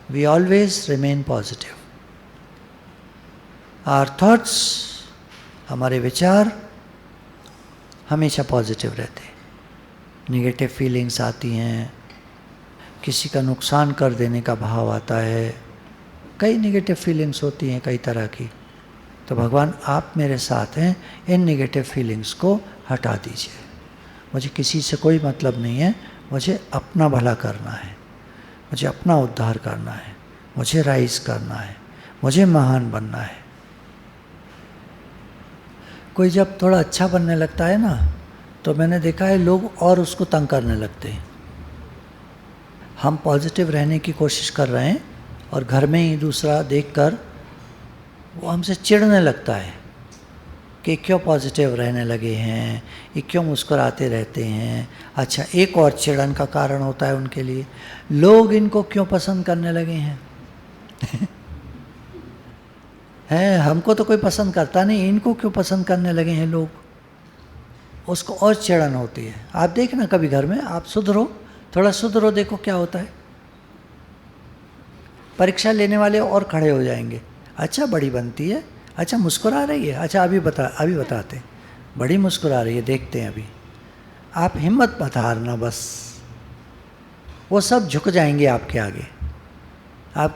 We always remain positive. Our thoughts, हमारे विचार हमेशा पॉजिटिव रहते हैं। नेगेटिव फीलिंग्स आती हैं, किसी का नुकसान कर देने का भाव आता है, कई नेगेटिव फीलिंग्स होती हैं कई तरह की। तो भगवान आप मेरे साथ हैं, इन नेगेटिव फीलिंग्स को हटा दीजिए। मुझे किसी से कोई मतलब नहीं है, मुझे अपना भला करना है, मुझे अपना उद्धार करना है, मुझे राइज करना है, मुझे महान बनना है। कोई जब थोड़ा अच्छा बनने लगता है ना, तो मैंने देखा है लोग और उसको तंग करने लगते हैं। हम पॉजिटिव रहने की कोशिश कर रहे हैं और घर में ही दूसरा देखकर वो हमसे चिढ़ने लगता है कि क्यों पॉजिटिव रहने लगे हैं, ये क्यों मुस्कुराते रहते हैं। अच्छा, एक और चिढ़न का कारण होता है उनके लिए, लोग इनको क्यों पसंद करने लगे हैं। है, हमको तो कोई पसंद करता नहीं, इनको क्यों पसंद करने लगे हैं लोग, उसको और चिढ़न होती है। आप देखना कभी घर में, आप सुधरो, थोड़ा सुधरो, देखो क्या होता है। परीक्षा लेने वाले और खड़े हो जाएंगे, अच्छा बड़ी बनती है, अच्छा मुस्कुरा रही है, अच्छा अभी बताते हैं, बड़ी मुस्कुरा रही है, देखते हैं अभी। आप हिम्मत मत हारना बस, वो सब झुक जाएंगे आपके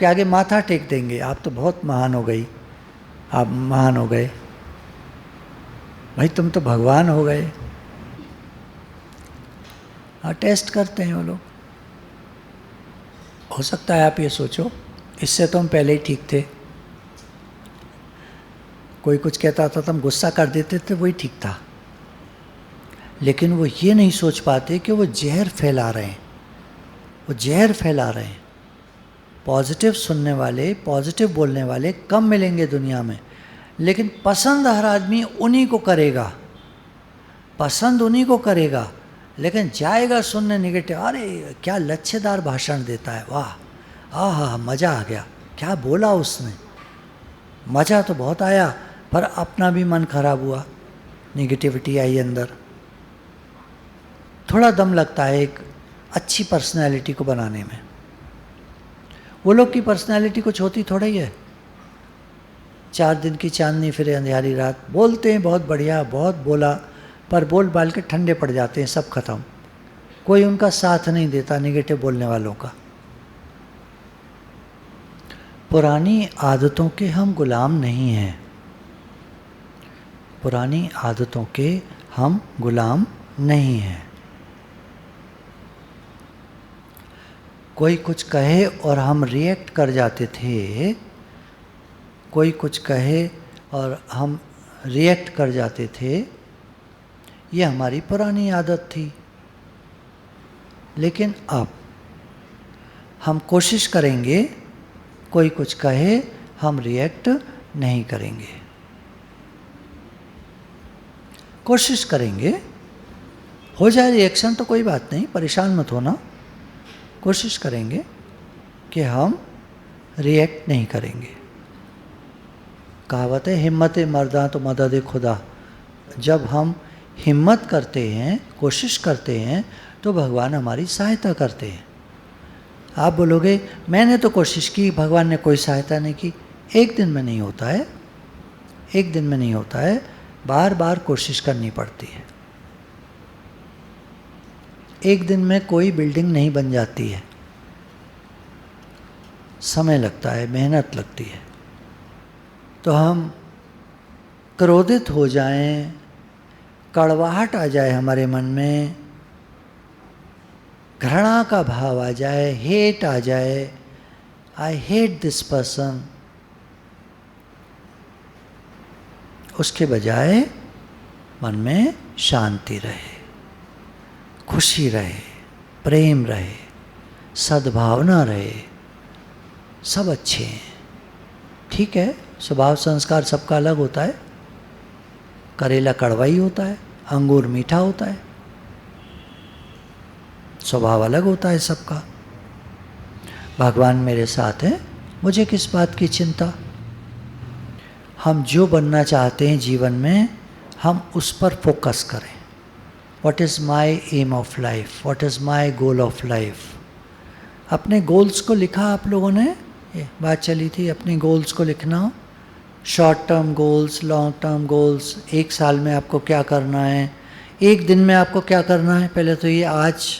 आगे माथा टेक देंगे। आप तो बहुत महान हो गई, आप महान हो गए भाई, तुम तो भगवान हो गए। हाँ, टेस्ट करते हैं वो लोग। हो सकता है आप ये सोचो, इससे तो हम पहले ही ठीक थे। कोई कुछ कहता था तो हम गुस्सा कर देते थे, वही ठीक था। लेकिन वो ये नहीं सोच पाते कि वो जहर फैला रहे हैं, वो जहर फैला रहे हैं। पॉजिटिव सुनने वाले, पॉजिटिव बोलने वाले कम मिलेंगे दुनिया में, लेकिन पसंद हर आदमी उन्हीं को करेगा, पसंद उन्हीं को करेगा। लेकिन जाएगा सुनने नेगेटिव, अरे क्या लच्छेदार भाषण देता है, वाह, आहा मज़ा आ गया, क्या बोला उसने, मज़ा तो बहुत आया, पर अपना भी मन खराब हुआ, नेगेटिविटी आई अंदर। थोड़ा दम लगता है एक अच्छी पर्सनैलिटी को बनाने में। वो लोग की पर्सनैलिटी कुछ होती थोड़ा ही है, 4 दिन की चांदनी फिरे अंधियारी रात, बोलते हैं बहुत बढ़िया, बहुत बोला, पर बोल बाल के ठंडे पड़ जाते हैं, सब खत्म। कोई उनका साथ नहीं देता नेगेटिव बोलने वालों का। पुरानी आदतों के हम गुलाम नहीं हैं, पुरानी आदतों के हम गुलाम नहीं हैं। कोई कुछ कहे और हम रिएक्ट कर जाते थे, कोई कुछ कहे और हम रिएक्ट कर जाते थे, ये हमारी पुरानी आदत थी। लेकिन अब हम कोशिश करेंगे, कोई कुछ कहे हम रिएक्ट नहीं करेंगे, कोशिश करेंगे। हो जाए रिएक्शन तो कोई बात नहीं, परेशान मत होना। कोशिश करेंगे कि हम रिएक्ट नहीं करेंगे। कहावत है, हिम्मत मर्दा तो मदद खुदा। जब हम हिम्मत करते हैं, कोशिश करते हैं, तो भगवान हमारी सहायता करते हैं। आप बोलोगे मैंने तो कोशिश की, भगवान ने कोई सहायता नहीं की। एक दिन में नहीं होता है, एक दिन में नहीं होता है, बार बार कोशिश करनी पड़ती है। एक दिन में कोई बिल्डिंग नहीं बन जाती है, समय लगता है, मेहनत लगती है। तो हम क्रोधित हो जाएं, कड़वाहट आ जाए हमारे मन में, घृणा का भाव आ जाए, हेट आ जाए, आई हेट दिस पर्सन, उसके बजाय मन में शांति रहे, खुशी रहे, प्रेम रहे, सद्भावना रहे, सब अच्छे हैं। ठीक है, स्वभाव संस्कार सबका अलग होता है। करेला कड़वा ही होता है, अंगूर मीठा होता है, स्वभाव अलग होता है सबका। भगवान मेरे साथ हैं, मुझे किस बात की चिंता। हम जो बनना चाहते हैं जीवन में, हम उस पर फोकस करें। What is my aim of life, what is my goal of life. अपने गोल्स को लिखा आप लोगों ने, ये बात चली थी अपने गोल्स को लिखना। Short term goals, long term goals, एक साल में आपको क्या करना है, एक दिन में आपको क्या करना है। पहले तो ये आज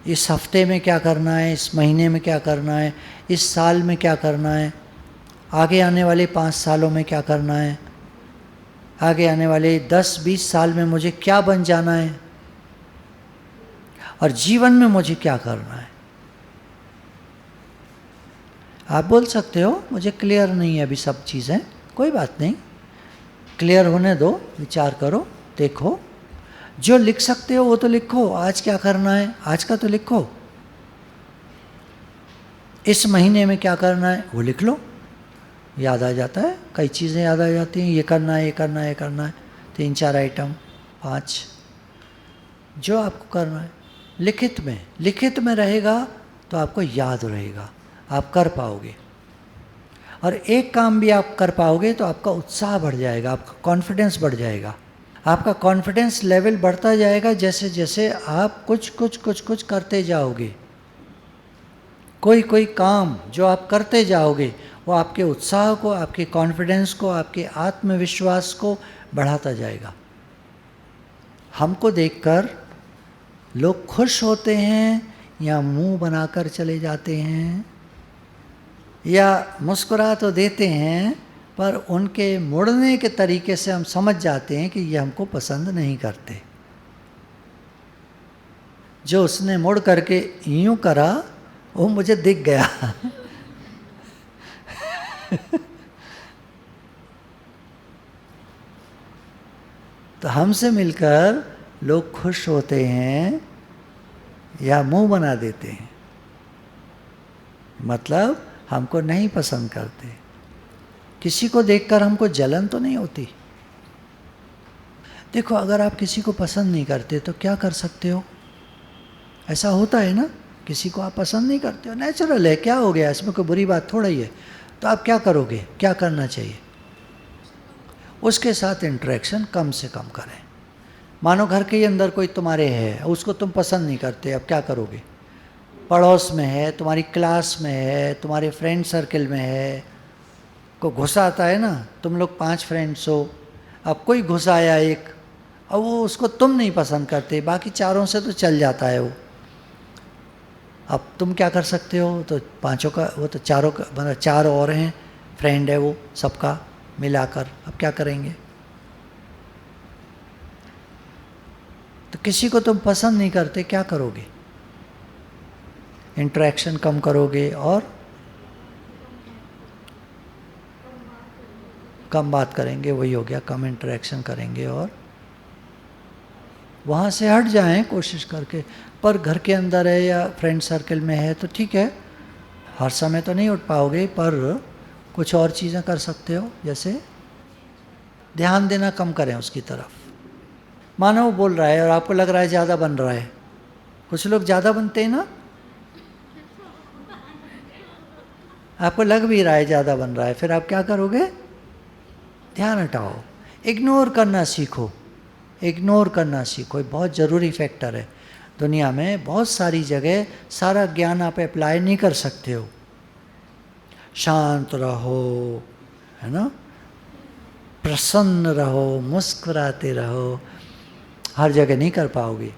इस हफ्ते में क्या करना है, इस महीने में क्या करना है, इस साल में क्या करना है, आगे आने वाले 5 सालों में क्या करना है, आगे आने वाले 10-20 साल में मुझे क्या बन जाना है, और जीवन में मुझे क्या करना है। आप बोल सकते हो मुझे क्लियर नहीं है अभी सब चीज़ें, कोई बात नहीं, क्लियर होने दो, विचार करो, देखो। जो लिख सकते हो वो तो लिखो। आज क्या करना है, आज का तो लिखो। इस महीने में क्या करना है वो लिख लो, याद आ जाता है। कई चीज़ें याद आ जाती हैं, ये करना है, ये करना है, ये करना है, 3-4 आइटम, 5 जो आपको करना है। लिखित में रहेगा तो आपको याद रहेगा, आप कर पाओगे। और एक काम भी आप कर पाओगे तो आपका उत्साह बढ़ जाएगा, आपका कॉन्फिडेंस बढ़ जाएगा। आपका कॉन्फिडेंस लेवल बढ़ता जाएगा जैसे जैसे आप कुछ करते जाओगे। कोई काम जो आप करते जाओगे वो आपके उत्साह को, आपके कॉन्फिडेंस को, आपके आत्मविश्वास को बढ़ाता जाएगा। हमको देखकर लोग खुश होते हैं या मुंह बनाकर चले जाते हैं, या मुस्कुरा तो देते हैं पर उनके मुड़ने के तरीके से हम समझ जाते हैं कि ये हमको पसंद नहीं करते। जो उसने मुड़ करके यूं करा वो मुझे दिख गया तो हमसे मिलकर लोग खुश होते हैं या मुंह बना देते हैं, मतलब हमको नहीं पसंद करते। किसी को देखकर हमको जलन तो नहीं होती। देखो, अगर आप किसी को पसंद नहीं करते तो क्या कर सकते हो? ऐसा होता है ना, किसी को आप पसंद नहीं करते हो, नेचुरल है, क्या हो गया, इसमें कोई बुरी बात थोड़ा ही है। तो आप क्या करोगे, क्या करना चाहिए? उसके साथ इंटरेक्शन कम से कम करें। मानो घर के अंदर कोई तुम्हारे है, उसको तुम पसंद नहीं करते, अब क्या करोगे? पड़ोस में है, तुम्हारी क्लास में है, तुम्हारे फ्रेंड सर्कल में है, को गुस्सा आता है ना, तुम लोग 5 फ्रेंड्स हो, अब कोई गुस्सा आया एक, अब वो उसको तुम नहीं पसंद करते, बाकी चारों से तो चल जाता है वो। अब तुम क्या कर सकते हो? तो 5 का, वो तो चारों का, मतलब 4 और हैं, फ्रेंड है वो, सबका मिलाकर अब क्या करेंगे? तो किसी को तुम पसंद नहीं करते, क्या करोगे? इंटरेक्शन कम करोगे और कम बात करेंगे, वही हो गया, कम इंटरेक्शन करेंगे और वहाँ से हट जाएं कोशिश करके। पर घर के अंदर है या फ्रेंड सर्कल में है तो ठीक है, हर समय तो नहीं उठ पाओगे, पर कुछ और चीज़ें कर सकते हो, जैसे ध्यान देना कम करें उसकी तरफ। मानो वो बोल रहा है और आपको लग रहा है ज़्यादा बन रहा है, कुछ लोग ज़्यादा बनते हैं ना, आपको लग भी रहा है ज़्यादा बन रहा है, फिर आप क्या करोगे? ध्यान हटाओ, इग्नोर करना सीखो, इग्नोर करना सीखो, बहुत ज़रूरी फैक्टर है। दुनिया में बहुत सारी जगह सारा ज्ञान आप अप्लाई नहीं कर सकते हो। शांत रहो, है ना, प्रसन्न रहो, मुस्कुराते रहो, हर जगह नहीं कर पाओगे।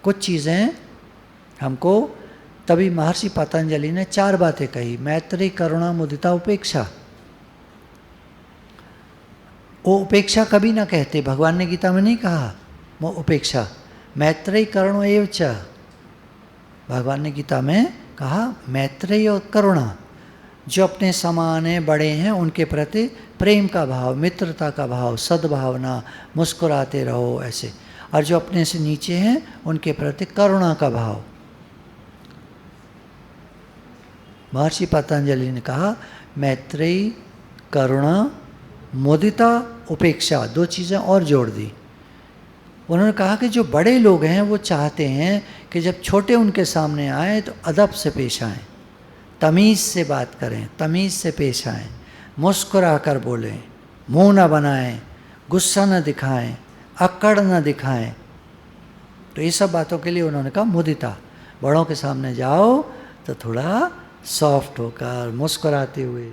कुछ चीज़ें हमको, तभी महर्षि पतंजलि ने 4 बातें कही, मैत्री, करुणा, मुदिता, उपेक्षा। वो उपेक्षा कभी ना कहते, भगवान ने गीता में नहीं कहा वो उपेक्षा, मैत्री करुणा एव च, भगवान ने गीता में कहा मैत्री और करुणा, जो अपने समान हैं, बड़े हैं, उनके प्रति प्रेम का भाव, मित्रता का भाव, सद्भावना, मुस्कुराते रहो ऐसे। और जो अपने से नीचे हैं उनके प्रति करुणा का भाव। महर्षि पतंजलि ने कहा मैत्रेयी, करुणा, मुदिता, उपेक्षा, 2 चीज़ें और जोड़ दी। उन्होंने कहा कि जो बड़े लोग हैं वो चाहते हैं कि जब छोटे उनके सामने आए तो अदब से पेश आएँ, तमीज़ से बात करें, तमीज़ से पेश आएँ, मुस्कुरा कर बोलें, मुंह न बनाएं, गुस्सा न दिखाएं, अक्कड़ न दिखाएं। तो ये सब बातों के लिए उन्होंने कहा मुदिता, बड़ों के सामने जाओ तो थोड़ा सॉफ्ट होकर मुस्कुराते हुए